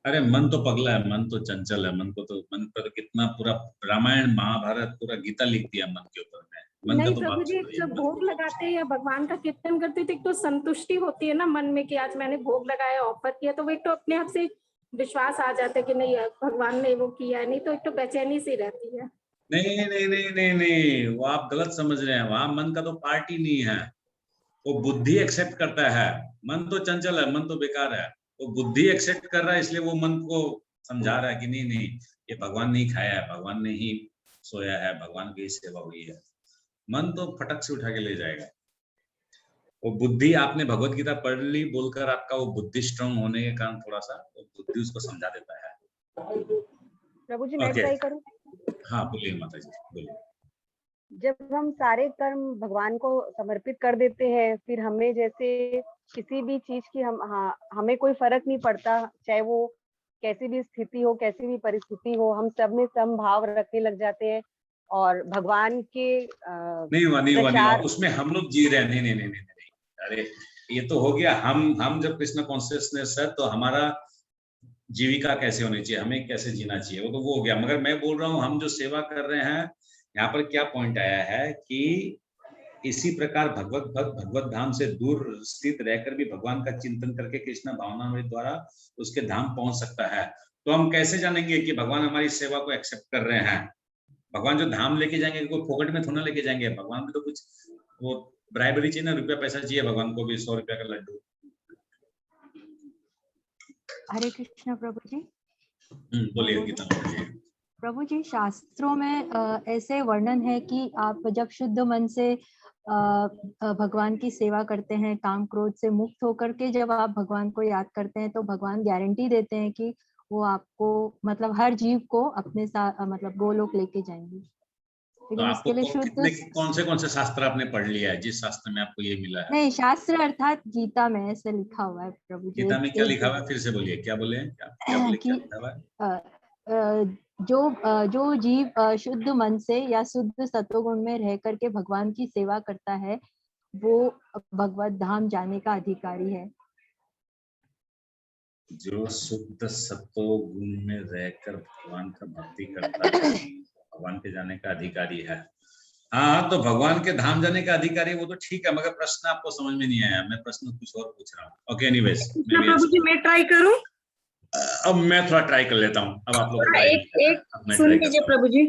अरे मन तो पगला है, मन तो चंचल है, मन पर कितना पूरा रामायण महाभारत पूरा गीता लिख दिया मन के ऊपर में। मन नहीं का तो प्रभु बात जी, छोड़िए। जब भोग लगाते हैं या भगवान का कीर्तन करते हैं तो एक तो संतुष्टि होती है ना मन में, कि आज मैंने भोग लगाया, ऑफर किया, तो वो एक तो अपने आप से विश्वास आ जाता है कि नहीं भगवान ने वो किया है, नहीं तो एक तो बेचैनी सी रहती है। नहीं नहीं नहीं नहीं नहीं, वो आप गलत समझ रहे हैं। वहां मन का तो पार्ट ही नहीं है, वो बुद्धि एक्सेप्ट करता है। मन तो चंचल है, मन तो बेकार है, वो बुद्धि एक्सेप्ट कर रहा है, इसलिए वो मन को समझा रहा है कि नहीं नहीं, ये भगवान नहीं खाया है, भगवान ने ही सोया है, भगवान की सेवा हुई है। मन तो फटक से उठा के ले जाएगा। वो बुद्धि, आपने भगवत गीता पढ़ ली बोलकर आपका वो बुद्धि स्ट्रांग होने के कारण थोड़ा सा वो बुद्धि उसको समझा देता है। प्रभु जी, मैं Okay. ट्राई करूं? हाँ बोलिए माता जी, बोलिए। जब हम सारे कर्म भगवान को समर्पित कर देते हैं, फिर हमें जैसे किसी भी चीज की हमें कोई फर्क नहीं पड़ता, चाहे वो कैसी भी स्थिति हो, कैसी भी परिस्थिति हो, हम सब में समभाव रखने लग जाते हैं और भगवान के नहीं हुआ, उसमें हम लोग जी रहे हैं। नहीं नहीं नहीं नहीं नहीं, अरे ये तो हो गया। हम जब कृष्ण कॉन्शियसनेस है तो हमारा जीविका कैसे होनी चाहिए, हमें कैसे जीना चाहिए, वो तो वो हो गया। मगर मैं बोल रहा हूँ, हम जो सेवा कर रहे हैं, यहाँ पर क्या पॉइंट आया है कि इसी प्रकार भगवत धाम से दूर स्थित रहकर भी भगवान का चिंतन करके कृष्ण भावना द्वारा उसके धाम पहुंच सकता है। तो हम कैसे जानेंगे कि भगवान हमारी सेवा को एक्सेप्ट कर रहे हैं? भगवान जो धाम लेके जाएंगे, कोई फोकट में थोड़ा लेके जाएंगे, भगवान भी तो कुछ वो ब्राइबरी चाहिए ना, रुपया पैसा चाहिए भगवान को भी, 100 रुपया का लड्डू। हरे कृष्ण प्रभु जी। बोलिए गीता जी। प्रभु जी, शास्त्रों में ऐसे वर्णन है कि आप जब शुद्ध मन से भगवान की सेवा करते हैं, काम क्रोध से मुक्त होकर के जब आप भगवान को याद करते हैं, तो भगवान गारंटी देते हैं कि वो आपको, मतलब हर जीव को अपने साथ, मतलब गोलोक लेके जाएंगे। लेकिन आपको इसके लिए शुद्ध कौन से शास्त्र आपने पढ़ लिया है जिस शास्त्र में आपको ये मिला है? नहीं, शास्त्र अर्थात गीता में ऐसे लिखा हुआ है प्रभु जी। गीता में क्या लिखा हुआ है, फिर से बोलिए, क्या बोले, क्या बोले, क्या लिखा हुआ है? जो जीव शुद्ध मन से या शुद्ध सत्वगुण में रह करके भगवान की सेवा करता है, वो भगवत धाम जाने का अधिकारी है। जो शुद्ध सत्वगुण में रहकर भगवान का भक्ति करता है, भगवान के जाने का अधिकारी है। हाँ, तो भगवान के धाम जाने का अधिकारी वो तो ठीक है, मगर प्रश्न आपको समझ में नहीं आया। मैं प्रश्न कुछ और पूछ रहा हूँ। ओके, एनीवेज, प्रभु जी, मैं ट्राई करूं? अब मैं थोड़ा ट्राई कर लेता हूँ। अब आप लोग एक सुन लीजिए प्रभु जी।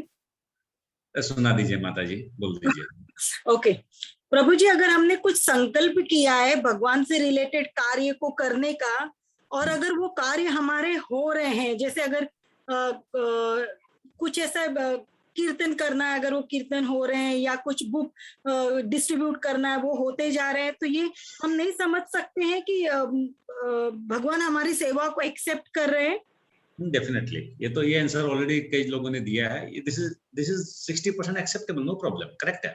सुना दीजिए माता जी, बोल दीजिए। ओके प्रभु जी, अगर हमने कुछ संकल्प किया है भगवान से रिलेटेड कार्य को करने का, और अगर वो कार्य हमारे हो रहे हैं, जैसे अगर कुछ ऐसा कीर्तन करना है, अगर वो कीर्तन हो रहे हैं, या कुछ बुक डिस्ट्रीब्यूट करना है, वो होते जा रहे हैं, तो ये हम नहीं समझ सकते हैं कि भगवान हमारी सेवा को एक्सेप्ट कर रहे हैं? डेफिनेटली, ये आंसर ऑलरेडी कई लोगों ने दिया है। This is 60% acceptable, no problem, correct है।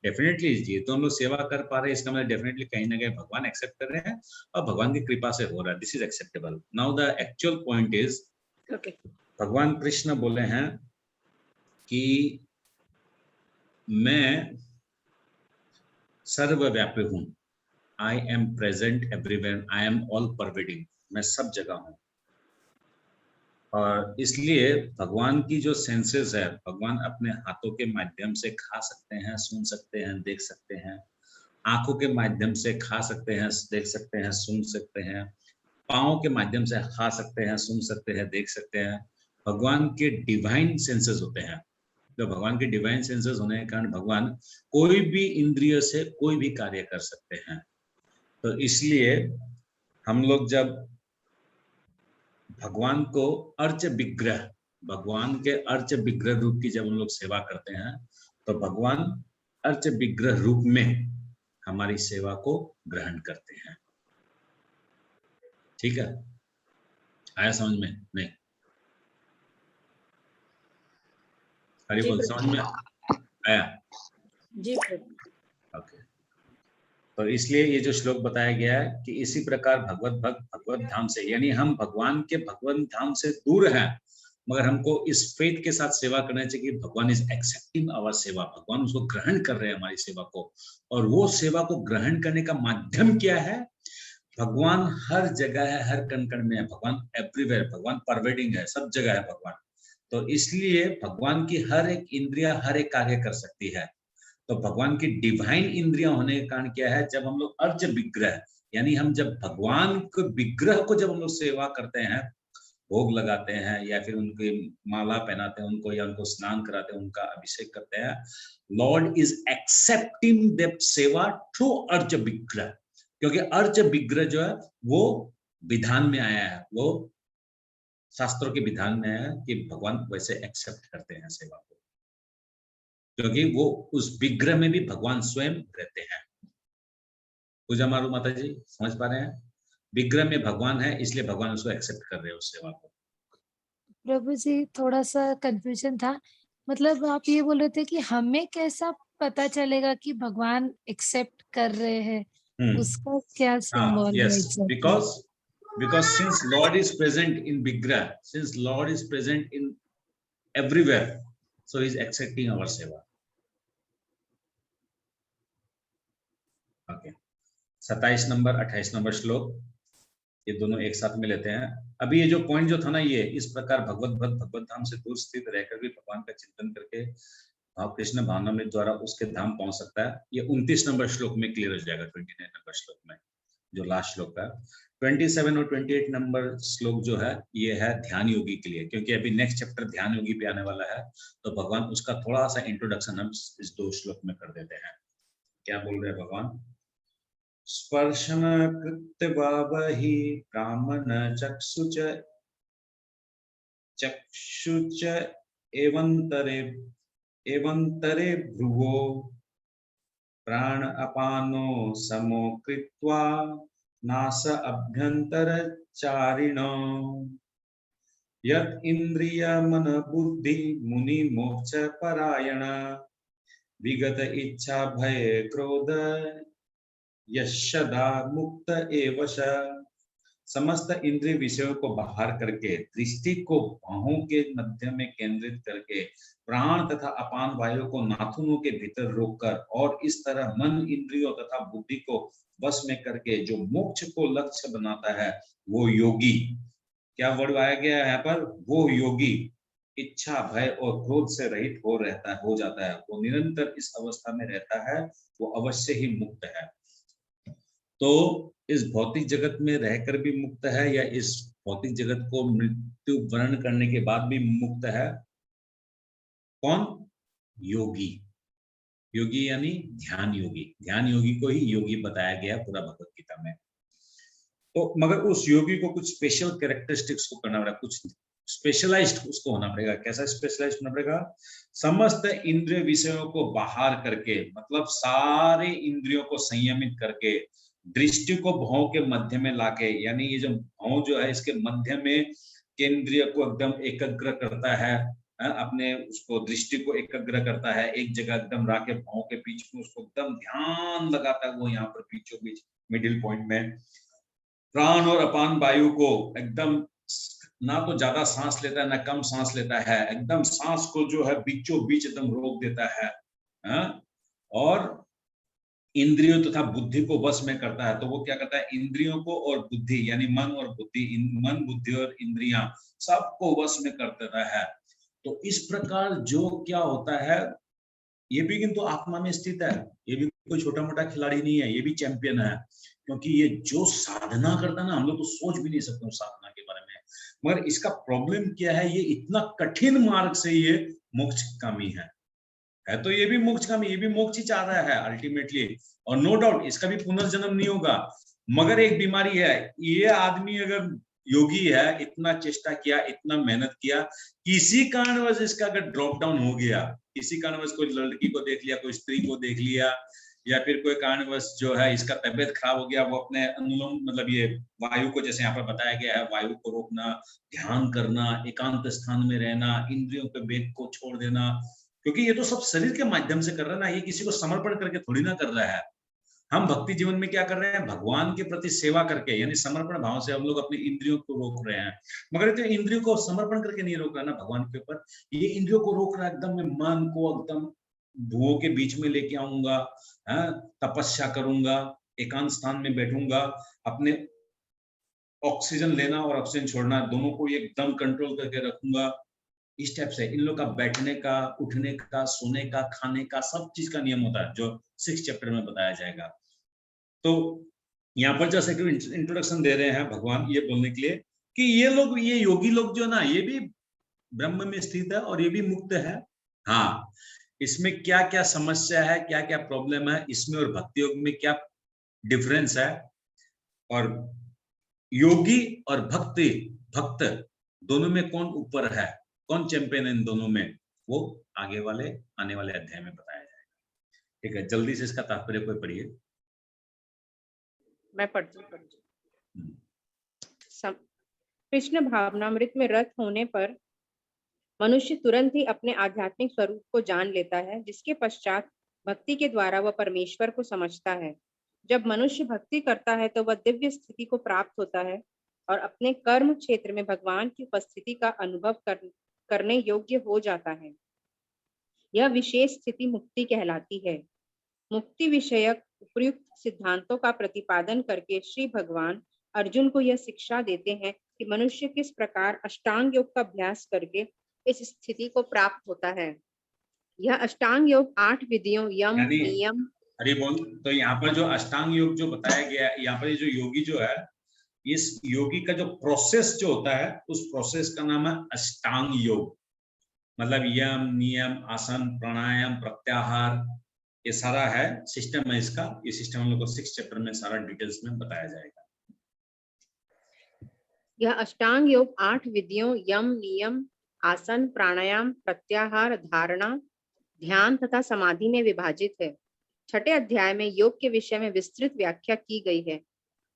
डेफिनेटली ये तो हम लोग सेवा कर पा रहे हैं, इसका मतलब डेफिनेटली कहीं ना कहीं भगवान एक्सेप्ट कर रहे हैं और भगवान की कृपा से हो रहा है। This is acceptable. Now the actual point is, भगवान कृष्ण बोले हैं कि मैं सर्वव्यापी हूँ, I am present everywhere, I am all pervading, मैं सब जगह हूँ। और इसलिए भगवान की जो सेंसेस है, भगवान अपने हाथों के माध्यम से खा सकते हैं, सुन सकते हैं, देख सकते हैं, आंखों के माध्यम से खा सकते हैं, देख सकते हैं, सुन सकते हैं, पाँव के माध्यम से खा सकते हैं, सुन सकते हैं, देख सकते हैं। भगवान के डिवाइन सेंसेस होते हैं। तो भगवान के डिवाइन सेंसेस होने के कारण भगवान कोई भी इंद्रिय से कोई भी कार्य कर सकते हैं। तो इसलिए हम लोग जब भगवान को अर्च विग्रह, भगवान के अर्च विग्रह रूप की जब हम लोग सेवा करते हैं, तो भगवान अर्च विग्रह रूप में हमारी सेवा को ग्रहण करते हैं। ठीक है, आया समझ में? नहीं, हरि बोल, समझ में आया? जी ओके। तो इसलिए ये जो श्लोक बताया गया है कि इसी प्रकार भगवत भक्त भगवत धाम से, यानी हम भगवान के भगवत धाम से दूर हैं, मगर हमको इस फेथ के साथ सेवा करना चाहिए कि भगवान इज एक्सेप्टिंग आवर सेवा, भगवान उसको ग्रहण कर रहे हैं हमारी सेवा को। और वो सेवा को ग्रहण करने का माध्यम क्या है? भगवान हर जगह है, हर कण कण में है, भगवान एवरीवेयर, भगवान परवेडिंग है, सब जगह है भगवान। तो इसलिए भगवान की हर एक इंद्रिया हर एक कार्य कर सकती है। तो भगवान की डिवाइन इंद्रियां होने के कारण क्या है, जब हम लोग अर्च विग्रह, यानी हम जब भगवान के विग्रह को जब हम लोग सेवा करते हैं, भोग लगाते हैं या फिर उनकी माला पहनाते हैं उनको, या उनको स्नान कराते हैं, उनका अभिषेक करते हैं, लॉर्ड इज एक्सेप्टिंग दैट सेवा थ्रू अर्च विग्रह। क्योंकि अर्च विग्रह जो है वो विधान में आया है, वो शास्त्रों के विधान में है कि भगवान वैसे एक्सेप्ट करते हैं सेवा को, क्योंकि वो उस विग्रह में भी भगवान स्वयं रहते हैं। पूजा मारू माता जी, समझ पा रहे हैं? विग्रह में भगवान है, इसलिए भगवान उसको एक्सेप्ट कर रहे हैं उस सेवा को। प्रभु जी थोड़ा सा कंफ्यूजन था, मतलब आप ये बोल रहे थे कि हमें कैसा पता चलेगा कि भगवान एक्सेप्ट कर रहे हैं, उसका क्या सिंबल है yes, exactly? because since Lord is present in vigrah, since Lord is present in everywhere, so he is accepting our seva. Okay, 27 number 28 number श्लोक, ये दोनों एक साथ में लेते हैं। अभी ये जो पॉइंट जो था ना, ये इस प्रकार भगवत भक्त भगवत धाम से दूर स्थित रहकर भी भगवान का चिंतन करके भाव कृष्ण भावना में द्वारा उसके धाम पहुंच सकता है, ये 29 नंबर श्लोक में क्लियर हो जाएगा। 29 नंबर श्लोक में जो लास्ट श्लोक है, 27 और 28 नंबर श्लोक जो है ये है ध्यान योगी के लिए, क्योंकि अभी नेक्स्ट चैप्टर ध्यान योगी पे आने वाला है, तो भगवान उसका थोड़ा सा इंट्रोडक्शन हम इस दो श्लोक में कर देते हैं। क्या बोल रहे हैं भगवान? स्पर्शन कृत्य बाबहि ब्राह्मण चक्षुच चक्षुच एवंतरे भ्रुवो प्राण अपानो समो कृत्वा नास अभ्यंतर चारिणो यत् इंद्रिय मन बुद्धि मुनि मोक्ष परायण विगत इच्छा भय क्रोध यशदा मुक्त एव स। समस्त इंद्रिय विषयों को बाहर करके, दृष्टि को बाहों के मध्य में केंद्रित करके, प्राण तथा अपान वायु को नाखूनों के भीतर रोककर, और इस तरह मन इंद्रियों तथा बुद्धि को वश में करके जो मोक्ष को लक्ष्य बनाता है, वो योगी। क्या वर्ड आया गया है यहाँ पर? वो योगी इच्छा भय और क्रोध से रहित हो जाता है, वो निरंतर इस अवस्था में रहता है, वो अवश्य ही मुक्त है। तो इस भौतिक जगत में रहकर भी मुक्त है, या इस भौतिक जगत को मृत्यु वर्ण करने के बाद भी मुक्त है? कौन? योगी। योगी यानी ध्यान योगी। ध्यान योगी को ही योगी बताया गया पूरा भगवत गीता में। तो मगर उस योगी को कुछ स्पेशल कैरेक्टरिस्टिक्स को करना पड़ेगा, कुछ स्पेशलाइज्ड उसको होना पड़ेगा। कैसा स्पेशलाइज्ड होना पड़ेगा? समस्त इंद्रिय विषयों को बाहर करके, मतलब सारे इंद्रियों को संयमित करके, दृष्टि को भाव के मध्य में लाके, यानी ये जो भाव जो है इसके मध्य में केंद्रीय को एकदम एकाग्र करता है, अपने उसको दृष्टि को एकाग्र करता है, एक जगह एकदम राके भाव के बीच में उसको एकदम ध्यान लगाता है, वो यहाँ पर बीचों बीच मिडिल पॉइंट में। प्राण और अपान वायु को एकदम ना तो ज्यादा सांस लेता है ना कम सांस लेता है, एकदम सांस को जो है बीचों बीच एकदम रोक देता है, हाँ, और इंद्रियों तथा बुद्धि को वश में करता है। तो वो क्या करता है, इंद्रियों को और बुद्धि यानी मन और बुद्धि, मन बुद्धि और इंद्रियां सबको वश में कर देता है। तो इस प्रकार जो क्या होता है, ये भी किंतु आत्मा में स्थित है, ये भी कोई छोटा मोटा खिलाड़ी नहीं है, ये भी चैंपियन है, क्योंकि ये जो साधना करता है ना, हम लोग तो सोच भी नहीं सकते उस साधना के बारे में। मगर इसका प्रॉब्लम क्या है, ये इतना कठिन मार्ग से ये मोक्षगामी है तो ये भी मोक्षगामी, ये भी मोक्ष ही चाह रहा है अल्टीमेटली, और नो डाउट इसका भी पुनर्जन्म नहीं होगा। मगर एक बीमारी है, ये आदमी अगर योगी है, इतना चेष्टा किया, इतना मेहनत किया, किसी कारणवश इसका अगर ड्रॉप डाउन हो गया, किसी कारणवश कोई लड़की को देख लिया, कोई स्त्री को देख लिया, या फिर कोई कारणवश जो है इसका तबियत खराब हो गया, वो अपने अनुलोम मतलब ये वायु को, जैसे यहाँ पर बताया गया है, वायु को रोकना, ध्यान करना, एकांत स्थान में रहना, इंद्रियों पे वेग को छोड़ देना, क्योंकि ये तो सब शरीर के माध्यम से कर रहा है ना, ये किसी को समर्पण करके थोड़ी ना कर रहा है। हम भक्ति जीवन में क्या कर रहे हैं, भगवान के प्रति सेवा करके, यानी समर्पण भाव से हम लोग अपनी इंद्रियों को रोक रहे हैं। मगर तो इंद्रियों को समर्पण करके नहीं रोक रहा ना भगवान के ऊपर, ये इंद्रियों को रोक रहा है एकदम, मैं मन को एकदम धुओं के बीच में लेके आऊंगा, तपस्या करूंगा, एकांत स्थान में बैठूंगा, अपने ऑक्सीजन लेना और ऑक्सीजन छोड़ना दोनों को एकदम कंट्रोल करके रखूंगा। इस टाइप से इन लोग का बैठने का, उठने का, सोने का, खाने का, सब चीज का नियम होता है, जो 6 चैप्टर में बताया जाएगा। तो यहाँ पर जैसे कि इंट्रोडक्शन दे रहे हैं भगवान ये बोलने के लिए कि ये लोग, ये योगी लोग जो ना, ये भी ब्रह्म में स्थित है और ये भी मुक्त है। हाँ, इसमें क्या क्या समस्या है, क्या क्या प्रॉब्लम है, इसमें और भक्ति योग में क्या डिफरेंस है, और योगी और भक्त दोनों में कौन ऊपर है, कौन चैंपियन इन दोनों में, वो आगे वाले आने वाले अध्याय में बताया जाएगा। ठीक है, जल्दी से इसका तात्पर्य कोई पढ़िए। मैं पढ़ती हूँ। कृष्ण भावनामृत में रत होने पर मनुष्य तुरंत ही अपने आध्यात्मिक स्वरूप को जान लेता है, जिसके पश्चात भक्ति के द्वारा वह परमेश्वर को समझता है। जब मनुष्य भक्ति करता है तो वह दिव्य स्थिति को प्राप्त होता है और अपने कर्म क्षेत्र में भगवान की उपस्थिति का अनुभव करने योग्य हो जाता है। यह विशेष स्थिति मुक्ति कहलाती है। मुक्ति विषयक उपयुक्त सिद्धांतों का प्रतिपादन करके श्री भगवान अर्जुन को यह शिक्षा देते हैं कि मनुष्य किस प्रकार अष्टांग योग का अभ्यास करके इस स्थिति को प्राप्त होता है। यह अष्टांग योग 8 विधियों, यम, नियम। हरि बोल। तो यहाँ पर जो अष्टांग योग जो बताया गया है, यहाँ पर जो योगी जो है, इस योगी का जो प्रोसेस जो होता है, उस प्रोसेस का नाम है अष्टांग योग। मतलब यम, नियम, आसन, प्राणायाम, प्रत्याहार, ये सारा है सिस्टम है इसका। ये सिस्टम हम लोग को 6 चैप्टर में सारा डिटेल्स में बताया जाएगा। यह अष्टांग योग 8 विधियों, यम, नियम, आसन, प्राणायाम, प्रत्याहार, धारणा, ध्यान तथा समाधि में विभाजित है। 6ठे अध्याय में योग के विषय में विस्तृत व्याख्या की गई है।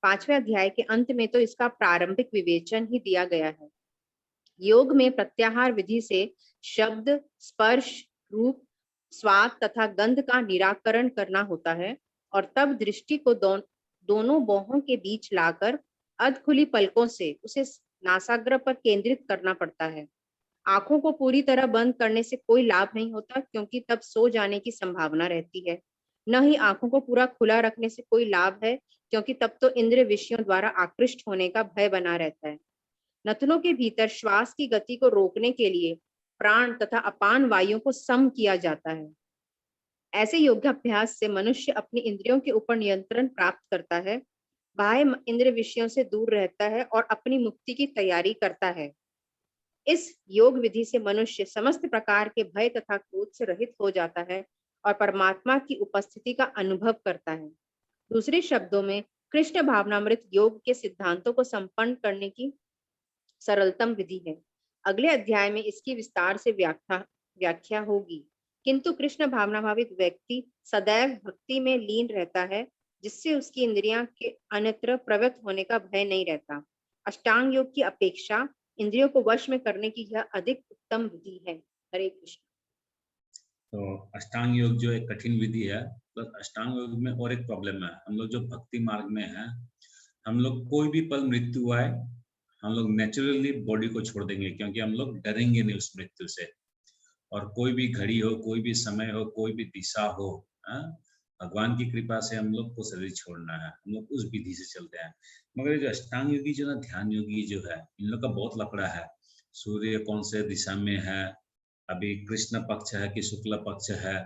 5वें अध्याय के अंत में तो इसका प्रारंभिक विवेचन ही दिया गया है। योग में प्रत्याहार विधि से शब्द, स्पर्श, रूप, स्वाद तथा गंध का निराकरण करना होता है और तब दृष्टि को दोनों बाहों के बीच लाकर अधखुली पलकों से उसे नासाग्र पर केंद्रित करना पड़ता है। आंखों को पूरी तरह बंद करने से कोई लाभ नहीं होता, क्योंकि तब सो जाने की संभावना रहती है। न ही आंखों को पूरा खुला रखने से कोई लाभ है, क्योंकि तब तो इंद्रिय विषयों द्वारा आकृष्ट होने का भय बना रहता है। नथनों के भीतर श्वास की गति को रोकने के लिए प्राण तथा अपान वायु को सम किया जाता है। ऐसे योगाभ्यास से मनुष्य अपनी इंद्रियों के ऊपर नियंत्रण प्राप्त करता है, बाह्य इंद्रिय विषयों से दूर रहता है और अपनी मुक्ति की तैयारी करता है। इस योग विधि से मनुष्य समस्त प्रकार के भय तथा क्रोध से रहित हो जाता है और परमात्मा की उपस्थिति का अनुभव करता है। दूसरे शब्दों में कृष्ण भावनामृत योग के सिद्धांतों को संपन्न करने की सरलतम विधि है। अगले अध्याय में इसकी विस्तार से व्याख्या होगी। किंतु कृष्ण भावना भावित व्यक्ति सदैव भक्ति में लीन रहता है, जिससे उसकी इंद्रियां के अन्यत्र प्रवृत्त होने का भय नहीं रहता। अष्टांग योग की अपेक्षा इंद्रियों को वश में करने की यह अधिक उत्तम विधि है। हरे कृष्ण। तो अष्टांग योग जो एक कठिन विधि है, तो अष्टांग योग में और एक प्रॉब्लम है। हम लोग जो भक्ति मार्ग में है, हम लोग कोई भी पल मृत्यु आए, हम लोग नेचुरली बॉडी को छोड़ देंगे, क्योंकि हम लोग डरेंगे नहीं उस मृत्यु से। और कोई भी घड़ी हो, कोई भी समय हो, कोई भी दिशा हो, भगवान की कृपा से हम लोग को शरीर छोड़ना है, हम लोग उस विधि से चलते हैं। मगर ये जो अष्टांग योगी जो ना, ध्यान योगी जो है, इन लोग का बहुत लफड़ा है। सूर्य कौन से दिशा में है, अभी कृष्ण पक्ष है कि शुक्ल पक्ष है,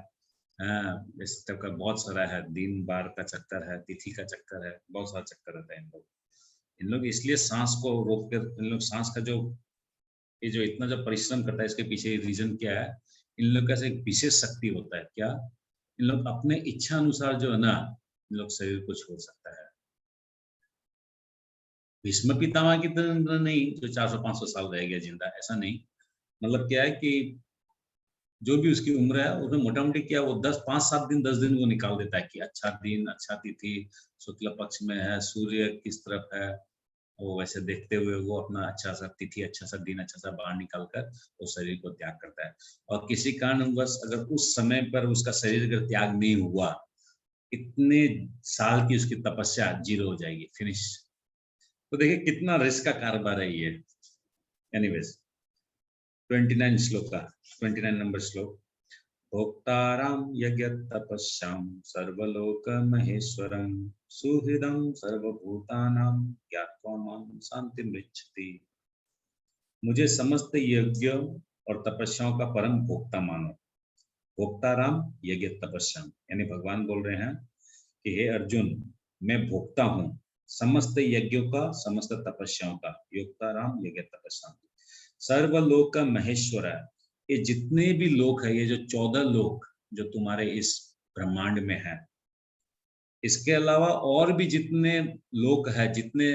इस तरह का बहुत सारा है। दिन बार का चक्कर है, तिथि का चक्कर है, बहुत सारा चक्कर रहता है इन लोग इसलिए सांस को रोक कर, इन लोग सांस का जो ये जो इतना जो परिश्रम करता है, इसके पीछे रीजन क्या है? इन लोग का एक विशेष शक्ति होता है। क्या? इन लोग अपने इच्छा अनुसार जो है ना, इन लोग शरीर को छोड़ सकता है। भीष्म पितामह की तरह नहीं जो 400-500 साल रह गया जिंदा, ऐसा नहीं। मतलब क्या है कि जो भी उसकी उम्र है उसमें मोटा मोटी क्या वो 5-7 दिन 10 दिन वो निकाल देता है कि अच्छा दिन, अच्छा तिथि, शुक्ल पक्ष में है, सूर्य किस तरफ है, वो वैसे देखते हुए वो अपना अच्छा सा तिथि, अच्छा सा दिन, अच्छा सा बाहर निकाल कर वो शरीर को त्याग करता है। और किसी कारणवश अगर उस समय पर उसका शरीर अगर त्याग नहीं हुआ, इतने साल की उसकी तपस्या जीरो हो जाएगी, फिनिश। तो देखिए कितना रिस्क का कारोबार है ये। एनीवेज 29 श्लोक का 29 नंबर श्लोक। भोक्ताराम यज्ञ तपस्याम सर्वलोक महेश्वरम सुहृदं सर्वभूतानां ज्ञात्वा मां शान्तिमृच्छति। मुझे समस्त यज्ञ और तपस्याओं का परम भोक्ता मानो। भोक्ताराम यज्ञ तपस्याम, यानी भगवान बोल रहे हैं कि हे अर्जुन, मैं भोक्ता हूँ समस्त यज्ञों का, समस्त तपस्याओं का। योक्ताराम यज्ञ तपस्याम सर्वलोक महेश्वर है। ये जितने भी लोक है, ये जो 14 लोक जो तुम्हारे इस ब्रह्मांड में है, इसके अलावा और भी जितने लोक है, जितने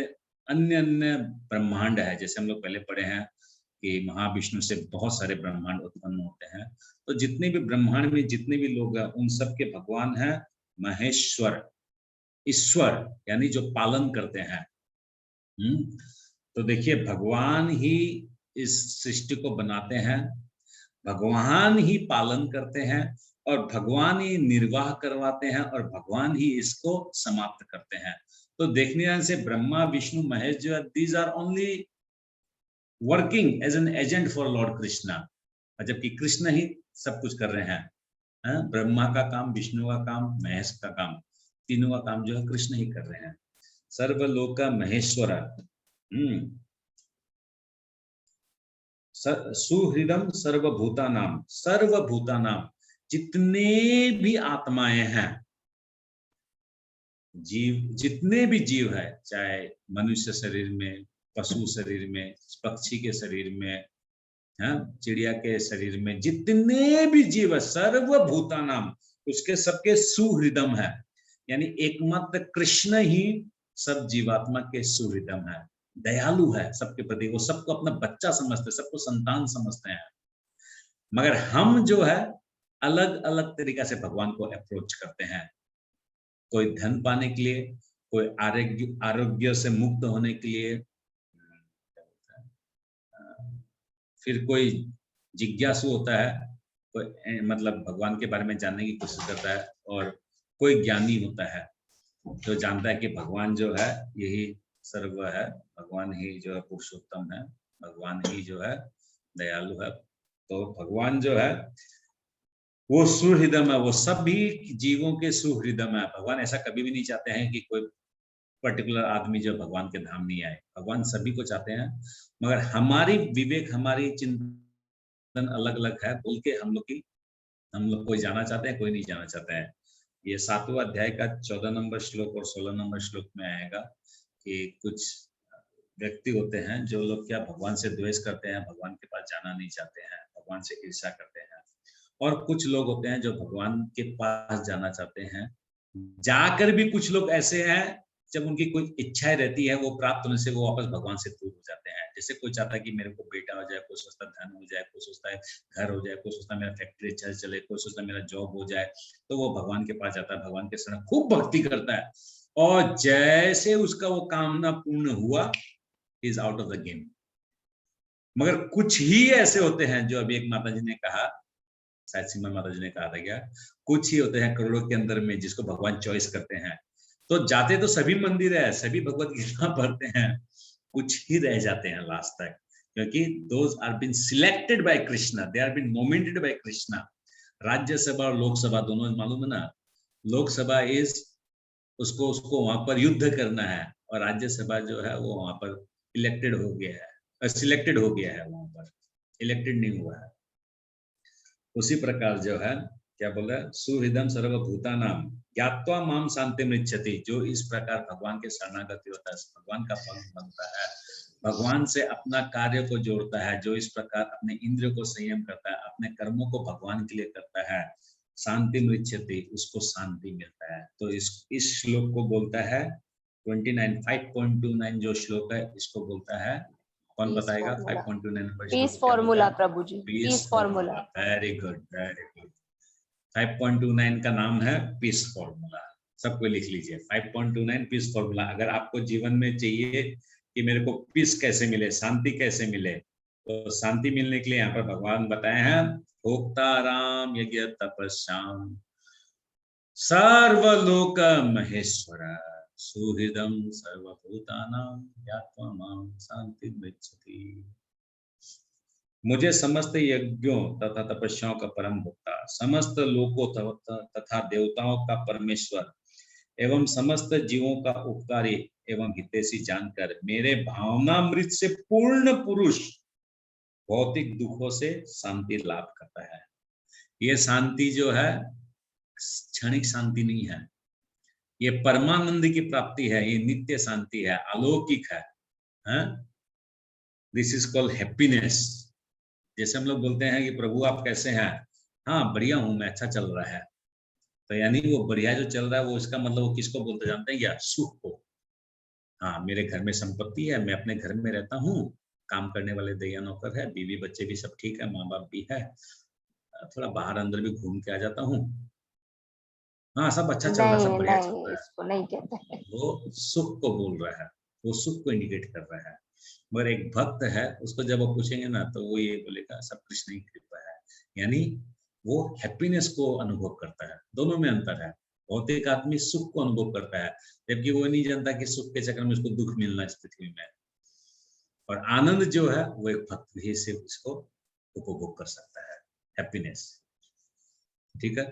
अन्य अन्य ब्रह्मांड है, जैसे हम लोग पहले पढ़े हैं कि महाविष्णु से बहुत सारे ब्रह्मांड उत्पन्न होते हैं। तो जितने भी ब्रह्मांड में जितने भी लोग हैं, उन सब के भगवान है महेश्वर, ईश्वर, यानी जो पालन करते हैं। तो देखिए भगवान ही इस सृष्टि को बनाते हैं, भगवान ही पालन करते हैं, और भगवान ही निर्वाह करवाते हैं, और भगवान ही इसको समाप्त करते हैं। तो देखने से ब्रह्मा विष्णु महेश जो है, these are only working as an agent for lord Krishna, जबकि कृष्ण ही सब कुछ कर रहे हैं। ब्रह्मा का काम, विष्णु का काम, महेश का काम, तीनों का काम जो है कृष्ण ही कर रहे हैं। सर्वलोक महेश्वर सुहृदम सर्वभूतानाम, सर्वभूतानाम जितने भी आत्माएं हैं, जीव, जितने भी जीव है, चाहे मनुष्य शरीर में, पशु शरीर में, पक्षी के शरीर में, चिड़िया के शरीर में, जितने भी जीव है, सर्वभूतानाम, उसके सबके सुहृदम है, यानी एकमात्र कृष्ण ही सब जीवात्मा के सुहृदम है, दयालु है सबके प्रति। वो सबको अपना बच्चा समझते, सबको संतान समझते हैं। मगर हम जो है अलग अलग तरीका से भगवान को अप्रोच करते हैं। कोई धन पाने के लिए, कोई आरोग्य से मुक्त होने के लिए, फिर कोई जिज्ञासु होता है, कोई मतलब भगवान के बारे में जानने की कोशिश करता है, और कोई ज्ञानी होता है जो जानता है कि भगवान जो है यही सर्व है, भगवान ही जो है पुरुषोत्तम है, भगवान ही जो है दयालु है। तो भगवान जो है वो सुहृदम है, वो सभी जीवों के सुहृदम है। भगवान ऐसा कभी भी नहीं चाहते हैं कि कोई पर्टिकुलर आदमी जो भगवान के धाम नहीं आए। भगवान सभी को चाहते हैं, मगर हमारी विवेक, हमारी चिंतन अलग अलग है, बोल के हम लोग कोई जाना चाहते हैं, कोई नहीं जाना चाहते हैं। ये 7वां अध्याय का 14 नंबर श्लोक और 16 नंबर श्लोक में आएगा कि कुछ व्यक्ति होते हैं जो लोग क्या भगवान से द्वेष करते हैं, भगवान के पास जाना नहीं चाहते हैं, भगवान से ईर्ष्या करते हैं। और कुछ लोग होते हैं जो भगवान के पास जाना चाहते हैं, जाकर भी कुछ लोग ऐसे हैं जब उनकी कोई इच्छाएं रहती है वो प्राप्त होने से वो वापस भगवान से दूर हो जाते हैं। जैसे कोई चाहता है कि मेरे को बेटा हो जाए, कोई सोचता है धन हो जाए, कोई सोचता है घर हो जाए, कोई सोचता है मेरा फैक्ट्री अच्छा चले, कोई सोचता है मेरा जॉब हो जाए, तो वो भगवान के पास जाता है, भगवान के शरण खूब भक्ति करता है, और जैसे उसका वो कामना पूर्ण हुआ, is out of the game. मगर कुछ ही ऐसे होते हैं जो अभी एक माता जी ने कहा, शायद सीमा माता जी ने कहा था क्या, कुछ ही होते हैं करोड़ों के अंदर में जिसको भगवान चॉइस करते हैं। तो जाते तो सभी मंदिर है, सभी भगवत गीता पढ़ते हैं, कुछ ही रह जाते हैं लास्ट तक क्योंकि those are been selected by Krishna, they are been nominated by Krishna. Rajya Sabha और लोकसभा दोनों मालूम है ना, लोकसभा इज उसको वहां पर युद्ध करना है, और राज्यसभा जो है वो वहां पर इलेक्टेड हो गया है, सिलेक्टेड हो गया है, वहां पर इलेक्टेड नहीं हुआ है। उसी प्रकार जो है क्या बोला, सुहृदम सर्वभूतानाम ज्ञात्वा माम शांति मृच्छति, जो इस प्रकार भगवान के शरणागति होता है, भगवान का फल बनता है, भगवान से अपना कार्य को जोड़ता है, जो इस प्रकार अपने इंद्रियों को संयम करता है, अपने कर्मों को भगवान के लिए करता है, शांति मृच्छति, उसको शांति मिलता है। तो इस श्लोक को बोलता है 29 5.29 जो श्लोक है, इसको बोलता है, कौन बताएगा? 5.29 पीस फॉर्मूला प्रभु जी, peace formula. Very good, very good. 5.29 का नाम है पीस फॉर्मूला, सबको लिख लीजिए 5.29 पीस फॉर्मूला। अगर आपको जीवन में चाहिए कि मेरे को पीस कैसे मिले, शांति कैसे मिले, तो शांति मिलने के लिए यहाँ पर भगवान बताए हैं, भोक्ताराम यज्ञ तपस्याम सर्वलोक महेश्वर सुहृदम सर्वभूतानां ज्ञात्वा मां शांति मृच्छति। मुझे समस्त यज्ञों तथा तपस्याओं का परम भोक्ता, समस्त लोकों तथा देवताओं का परमेश्वर एवं समस्त जीवों का उपकारी एवं हितैषी जानकर मेरे भावनामृत से पूर्ण पुरुष भौतिक दुखों से शांति लाभ करता है। ये शांति जो है क्षणिक शांति नहीं है, ये परमानंद की प्राप्ति है, ये नित्य शांति है, अलौकिक है। This is called happiness. जैसे हम लोग बोलते हैं कि प्रभु आप कैसे हैं, हाँ बढ़िया हूं मैं, अच्छा चल रहा है, तो यानी वो बढ़िया जो चल रहा है वो इसका मतलब वो किसको बोलते जानते हैं क्या? सुख को। हाँ मेरे घर में संपत्ति है, मैं अपने घर में रहता हूँ, काम करने वाले दैया नौकर है, बीवी बच्चे भी सब ठीक है, माँ बाप भी है, थोड़ा बाहर अंदर भी घूम के आ जाता हूँ, हाँ सब अच्छा चल रहा है, सब बढ़िया चल रहा है, इसको नहीं कहते। वो सुख को बोल रहा है, वो सुख को इंडिकेट कर रहा है। मगर एक भक्त है, उसको जब आप पूछेंगे ना तो वो ये बोलेगा सब कृष्ण की कृपा है, यानी वो हैप्पीनेस को अनुभव करता है। दोनों में अंतर है, भौतिक आदमी सुख को अनुभव करता है, जबकि वो नहीं जानता कि सुख के चक्कर में उसको दुख मिलना इस पृथ्वी में। और आनंद जो है वो एक भक्त ही सिर्फ इसको उपभोग कर सकता है, हैप्पीनेस। ठीक है,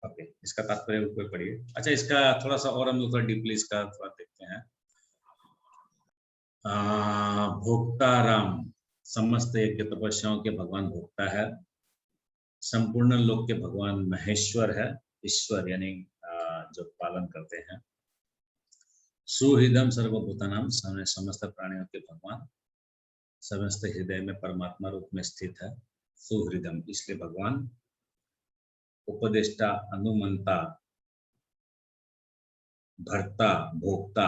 ओके, इसका तात्पर्य ऊपर पढ़िए। अच्छा, इसका थोड़ा सा और हम लोग थोड़ा डीपली इसका थोड़ा देखते हैं। भोक्ताराम, समस्त यज्ञ तपस्याओं के भगवान भोक्ता है, संपूर्ण लोक के भगवान महेश्वर है, ईश्वर यानी जो पालन करते हैं। सुहृदम सर्वभूतानाम, समस्त प्राणियों के भगवान, समस्त हृदय में परमात्मा रूप में स्थित है। सुहृदम इसलिए भगवान उपदेष्टा, अनुमंता, भर्ता, भोक्ता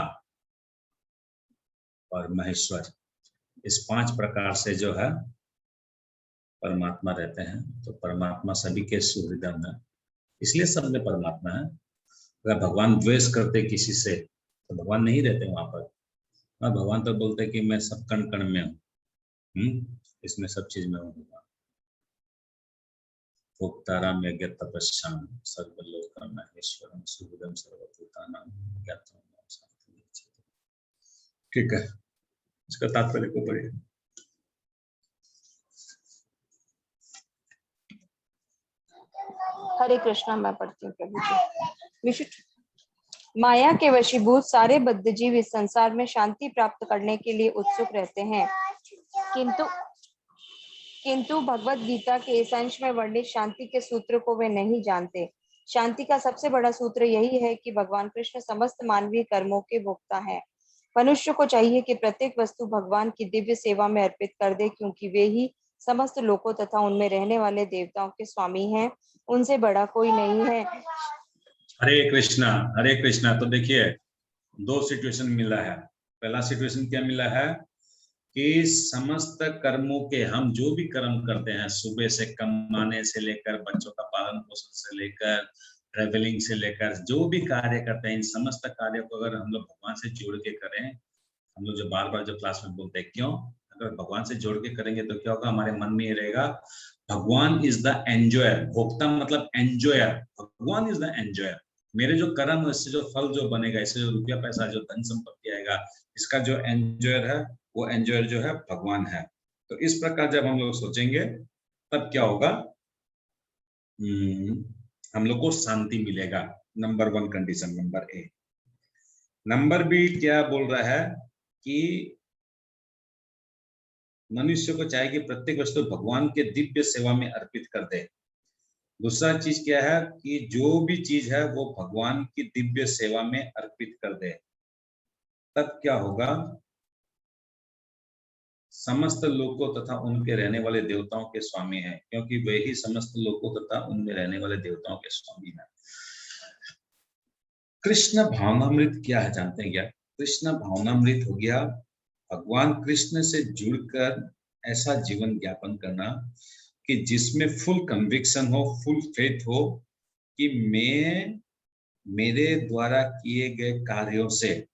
और महेश्वर, इस 5 प्रकार से जो है परमात्मा रहते हैं। तो परमात्मा सभी के सुहृदम है, इसलिए सब में परमात्मा है। अगर भगवान द्वेष करते किसी से तो भगवान नहीं रहते वहां पर। भगवान तो बोलते कि मैं सब कण कण में हूँ, इसमें सब चीज में हूँ। भोक्ताराम यज्ञ तपस्याम सर्वलोक महेश्वरम सुहृदम सर्वभूतानां ज्ञात्वा मां शांति मृच्छति। ठीक है, इसका तात्पर्य को पढ़िए। हरे कृष्णा, मैं पढ़ती हूँ प्रभु जी। माया के वशीभूत सारे बद्ध जीव इस संसार में शांति प्राप्त करने के लिए उत्सुक रहते हैं, किंतु भगवत गीता के इस अंश में वर्णित शांति के सूत्र को वे नहीं जानते। शांति का सबसे बड़ा सूत्र यही है कि भगवान कृष्ण समस्त मानवीय कर्मों के भोक्ता हैं। मनुष्य को चाहिए कि प्रत्येक वस्तु भगवान की दिव्य सेवा में अर्पित कर दे, क्योंकि वे ही समस्त लोकों तथा उनमें रहने वाले देवताओं के स्वामी हैं, उनसे बड़ा कोई नहीं है। हरे कृष्णा, हरे कृष्णा। तो देखिए 2 सिचुएशन मिला है। पहला सिचुएशन क्या मिला है कि समस्त कर्मों के, हम जो भी कर्म करते हैं, सुबह से कमाने से लेकर बच्चों का पालन पोषण से लेकर ट्रेवलिंग से लेकर जो भी कार्य करते हैं, इन समस्त कार्यों को अगर हम लोग भगवान से जोड़ के करें, हम लोग जो बार बार जो क्लास में बोलते हैं, क्यों? अगर भगवान से जोड़ के करेंगे तो क्या होगा, हमारे मन में ये रहेगा भगवान इज द एंजॉयर। भोक्ता मतलब एंजॉयर, भगवान इज द एंजॉयर। मेरे जो कर्म, इससे जो फल जो बनेगा, इससे जो रुपया पैसा, जो धन संपत्ति आएगा, इसका जो एंजॉयर है वो एंजॉयर जो है भगवान है। तो इस प्रकार जब हम लोग सोचेंगे तब क्या होगा, हम लोग को शांति मिलेगा। Number 1 condition, number A. Number B क्या बोल रहा है कि मनुष्य को चाहिए कि प्रत्येक वस्तु भगवान के दिव्य सेवा में अर्पित कर दे। दूसरा चीज क्या है कि जो भी चीज है वो भगवान की दिव्य सेवा में अर्पित कर दे। तब क्या होगा, समस्त लोकों तथा उनके रहने वाले देवताओं के स्वामी हैं, क्योंकि वे ही समस्त लोकों तथा उनमें रहने वाले देवताओं के स्वामी हैं। कृष्ण भावनामृत क्या है जानते हैं क्या? कृष्ण भावनामृत हो गया भगवान कृष्ण से जुड़कर ऐसा जीवन यापन करना कि जिसमें फुल कन्विक्शन हो, फुल फेथ हो कि मैं मेरे द्वारा किए गए कार्यों से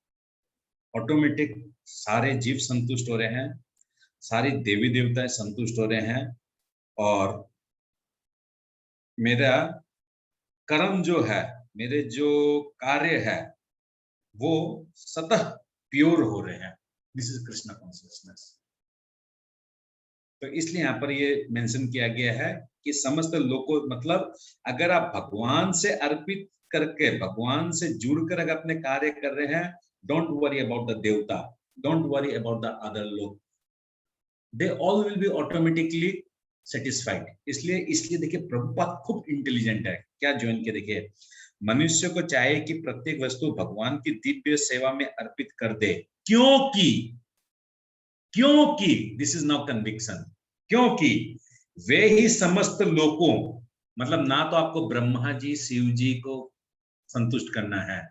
ऑटोमेटिक सारे जीव संतुष्ट हो रहे हैं, सारी देवी देवताएं संतुष्ट हो रहे हैं, और मेरा कर्म जो है, मेरे जो कार्य है वो सतह प्योर हो रहे हैं। This is Krishna consciousness. तो इसलिए यहाँ पर ये मेंशन किया गया है कि समस्त लोगों, मतलब अगर आप भगवान से अर्पित करके, भगवान से जुड़कर अगर अपने कार्य कर रहे हैं, डोंट वरी अबाउट द देवता, don't worry about the other लोग, they all will be automatically satisfied. इसलिए देखिए प्रभुपाद खूब इंटेलिजेंट है। क्या ज्वाइन के देखिए, मनुष्य को चाहिए कि प्रत्येक वस्तु भगवान की दिव्य सेवा में अर्पित कर दे, क्योंकि दिस इज नाउ कन्विक्शन, क्योंकि वे ही समस्त लोगों, मतलब ना तो आपको ब्रह्मा जी शिव जी को संतुष्ट करना है,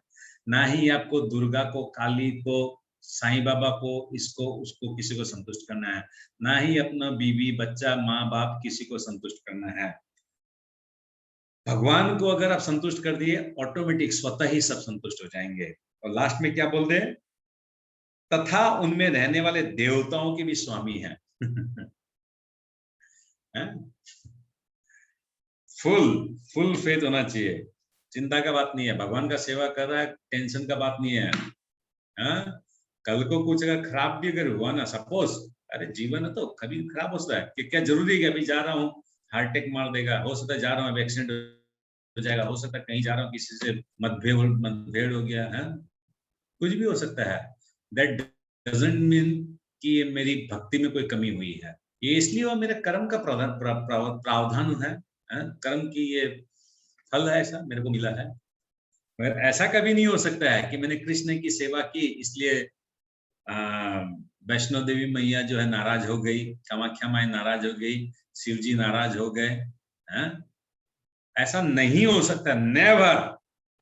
ना ही आपको दुर्गा को, काली को, साईं बाबा को, इसको उसको किसी को संतुष्ट करना है, ना ही अपना बीवी बच्चा माँ बाप किसी को संतुष्ट करना है। भगवान को अगर आप संतुष्ट कर दिए, ऑटोमेटिक स्वतः ही सब संतुष्ट हो जाएंगे। और लास्ट में क्या बोल दे, तथा उनमें रहने वाले देवताओं के भी स्वामी हैं। फुल फेथ होना चाहिए, चिंता का बात नहीं है, भगवान का सेवा कर रहा है, टेंशन का बात नहीं है। कल को कुछ अगर खराब भी अगर हुआ ना, सपोज, अरे जीवन है तो कभी खराब हो सकता है, कि क्या जरूरी है कि अभी जा रहा हूँ हार्ट अटैक मार देगा, हो सकता है जा रहा हूँ एक्सीडेंट हो जाएगा, हो सकता है कहीं जा रहा हूँ किसी से मतभेद हो गया है, कुछ भी हो सकता है। दैट डजंट मीन कि मेरी भक्ति में कोई कमी हुई है, ये इसलिए वो मेरे कर्म का प्रावधान है, कर्म की ये फल है, ऐसा मेरे को मिला है। मगर ऐसा कभी नहीं हो सकता है कि मैंने कृष्ण की सेवा की इसलिए वैष्णो देवी मैया जो है नाराज हो गई, कामाख्या माई नाराज हो गई, शिव जी नाराज हो गए, ऐसा नहीं हो सकता, नेवर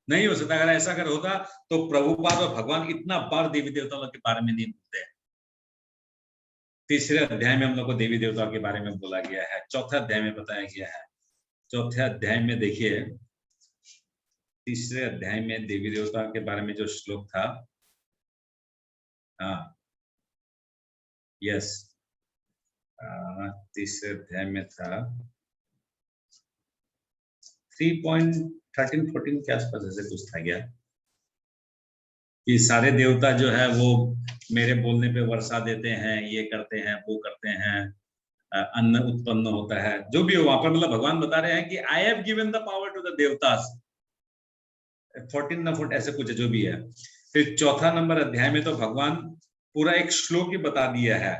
नहीं हो सकता। अगर ऐसा अगर होता तो प्रभुपाद और भगवान इतना बार देवी देवताओं के बारे में नहीं बोलते। तीसरे अध्याय में हम लोग को देवी देवताओं के बारे में बोला गया है, चौथे अध्याय में बताया गया है। चौथे अध्याय में देखिए, तीसरे अध्याय में देवी देवताओं के बारे में जो श्लोक था, यस, तीसरे अध्याय में था 3.13-14 के आसपास ऐसे कुछ था गया कि सारे देवता जो है वो मेरे बोलने पे वर्षा देते हैं, ये करते हैं, वो करते हैं, अन्न उत्पन्न होता है, जो भी हो वहां पर, मतलब भगवान बता रहे हैं कि I have given the power to the देवतास। 14 ऐसे कुछ जो भी है। फिर चौथा नंबर अध्याय में तो भगवान पूरा एक श्लोक ही बता दिया है,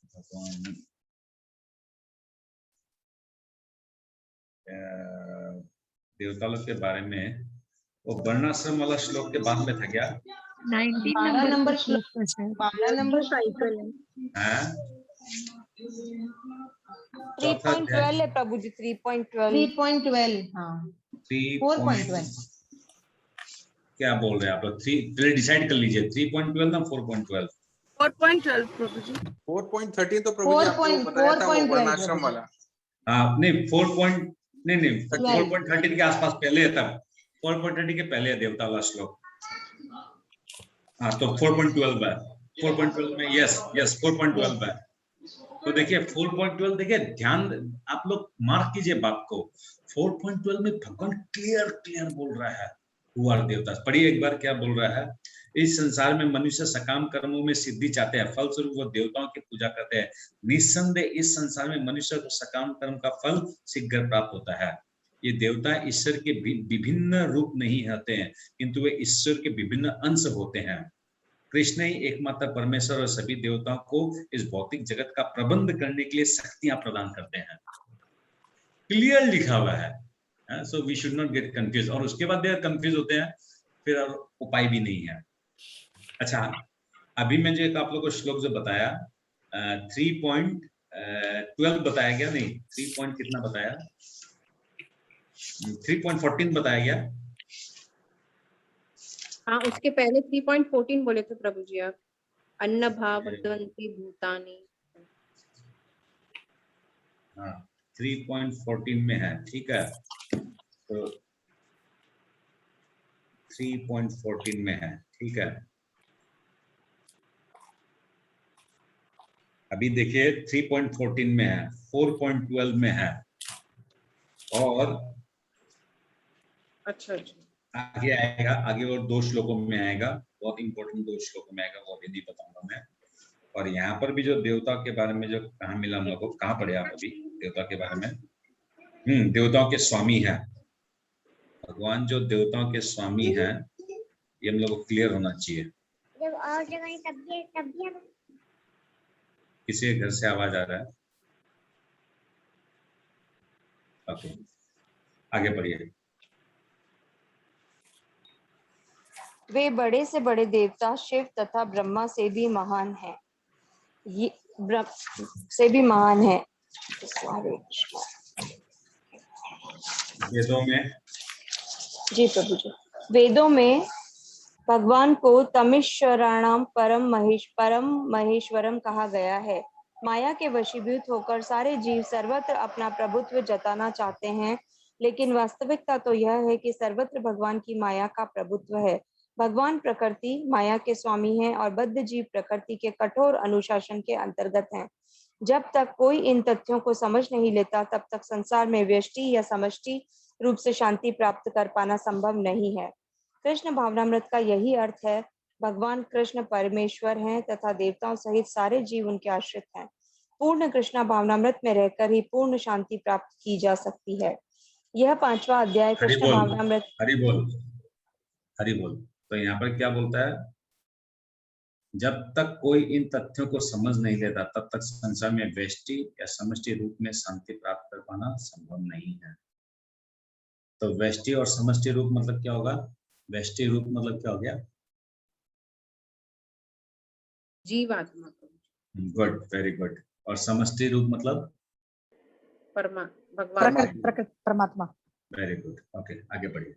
भगवान देवता लोग के बारे में, वो वर्णाश्रम वाला श्लोक के बाद में था क्या? 19 नंबर श्लोक है, 12 नंबर साइकिल है। 3.12 है प्रभु जी, 3.12। 3.12, हाँ 4.12 क्या बोल रहे हैं आप लोग? 3 पहले डिसाइड कर लीजिए, 3.12 ना 4.12? 4.12 प्रभु जी। 4.13 तो प्रभु जी आपको बताया था वो वर्णाश्रम वाला। हाँ नहीं 4.13 के आसपास पहले है, तब 4.13 के पहले है देवता वाला श्लोक। हाँ तो 4.12 है, 4.12 में यस 4.12 है। तो देखिए 4.12, देखिए ध्यान, आप लोग मार्क कीजिए बात को। 4.12 में भगवान क्लियर बोल रहा है हु आर देवता। पढ़िए एक बार क्या बोल रहा है इस संसार में मनुष्य सकाम कर्मों में सिद्धि चाहते हैं, फलस्वरूप वो देवताओं की पूजा करते हैं। निस्संदेह इस संसार में मनुष्य को सकाम कर्म का फल शीघ्र प्राप्त होता है। ये देवता ईश्वर के विभिन्न रूप नहीं होते हैं, किंतु वे ईश्वर के विभिन्न अंश होते हैं। कृष्ण ही एकमात्र परमेश्वर और सभी देवताओं को इस भौतिक जगत का प्रबंध करने के लिए शक्तियां प्रदान करते हैं। क्लियर लिखा हुआ है, so we should not get confuse. और उसके बाद देर कंफ्यूज होते हैं, फिर और उपाय भी नहीं है। अच्छा, अभी मैं जो एक आप लोगों को श्लोक जो बताया 3.12 बताया गया, नहीं 3 पॉइंट कितना बताया, 3.14 बताया गया। हाँ, उसके पहले 3.14 बोले थे प्रभु जी आप, अन्न भावद्वंती भूतानि। हाँ 3.14 में है, ठीक है, तो 3.14 में है, ठीक है। अभी देखिए 3.14 में है, 4.12 में है, और अच्छा आगे आएगा, आगे और 2 श्लोकों में आएगा, बहुत इंपॉर्टेंट 2 श्लोकों में आएगा, वो अभी नहीं बताऊंगा मैं। और यहाँ पर भी जो देवता के बारे में जो कहाँ मिला हम लोग को, कहाँ पढ़े आप अभी देवता के बारे में? देवताओं के स्वामी है भगवान, जो देवताओं के स्वामी हैं, ये हम लोग को क्लियर होना चाहिए। जब और जगह सब्जियां किसी के घर से आवाज आ रहा है? ओके, आगे बढ़िए। वे बड़े से बड़े देवता शिव तथा ब्रह्मा से भी महान हैं। ये से भी महान है। वेदों में, जी प्रभु जी, वेदों में भगवान को तमीश्वराणाम परम महेश्वरम कहा गया है। माया के वशीभूत होकर सारे जीव सर्वत्र अपना प्रभुत्व जताना चाहते हैं, लेकिन वास्तविकता तो यह है कि सर्वत्र भगवान की माया का प्रभुत्व है। भगवान प्रकृति माया के स्वामी हैं और बद्ध जीव प्रकृति के कठोर अनुशासन के अंतर्गत हैं। जब तक कोई इन तथ्यों को समझ नहीं लेता, तब तक संसार में व्यष्टि या समष्टि रूप से शांति प्राप्त कर पाना संभव नहीं है। कृष्ण भावनामृत का यही अर्थ है। भगवान कृष्ण परमेश्वर हैं तथा देवताओं सहित सारे जीव उनके आश्रित हैं। पूर्ण कृष्ण भावनामृत में रहकर ही पूर्ण शांति प्राप्त की जा सकती है। यह 5वां अध्याय कृष्ण भावनामृत। हरि बोल, हरि बोल। तो यहाँ पर क्या बोलता है? जब तक कोई इन तथ्यों को समझ नहीं लेता, तब तक संसार में व्यष्टि या समष्टि रूप में शांति प्राप्त कर पाना संभव नहीं है। तो व्यष्टि और समष्टि रूप मतलब क्या होगा? व्यष्टि रूप मतलब क्या हो गया? जीवात्मा। Good, very good. और समष्टि रूप मतलब परमात्मा। वेरी गुड, ओके, आगे बढ़िए।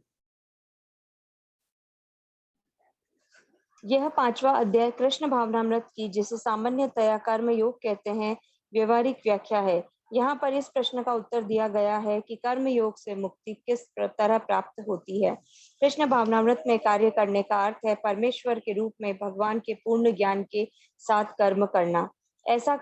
यह 5वां अध्याय कृष्ण भावनामृत की, जिसे सामान्यतया कर्म योग कहते हैं, व्यवहारिक व्याख्या है। यहाँ पर इस प्रश्न का उत्तर दिया गया है कि कर्म योग से मुक्ति किस तरह प्राप्त होती है। कृष्ण भावनामृत में कार्य करने का अर्थ है परमेश्वर के रूप में भगवान के पूर्ण ज्ञान के साथ कर्म करना। ऐसा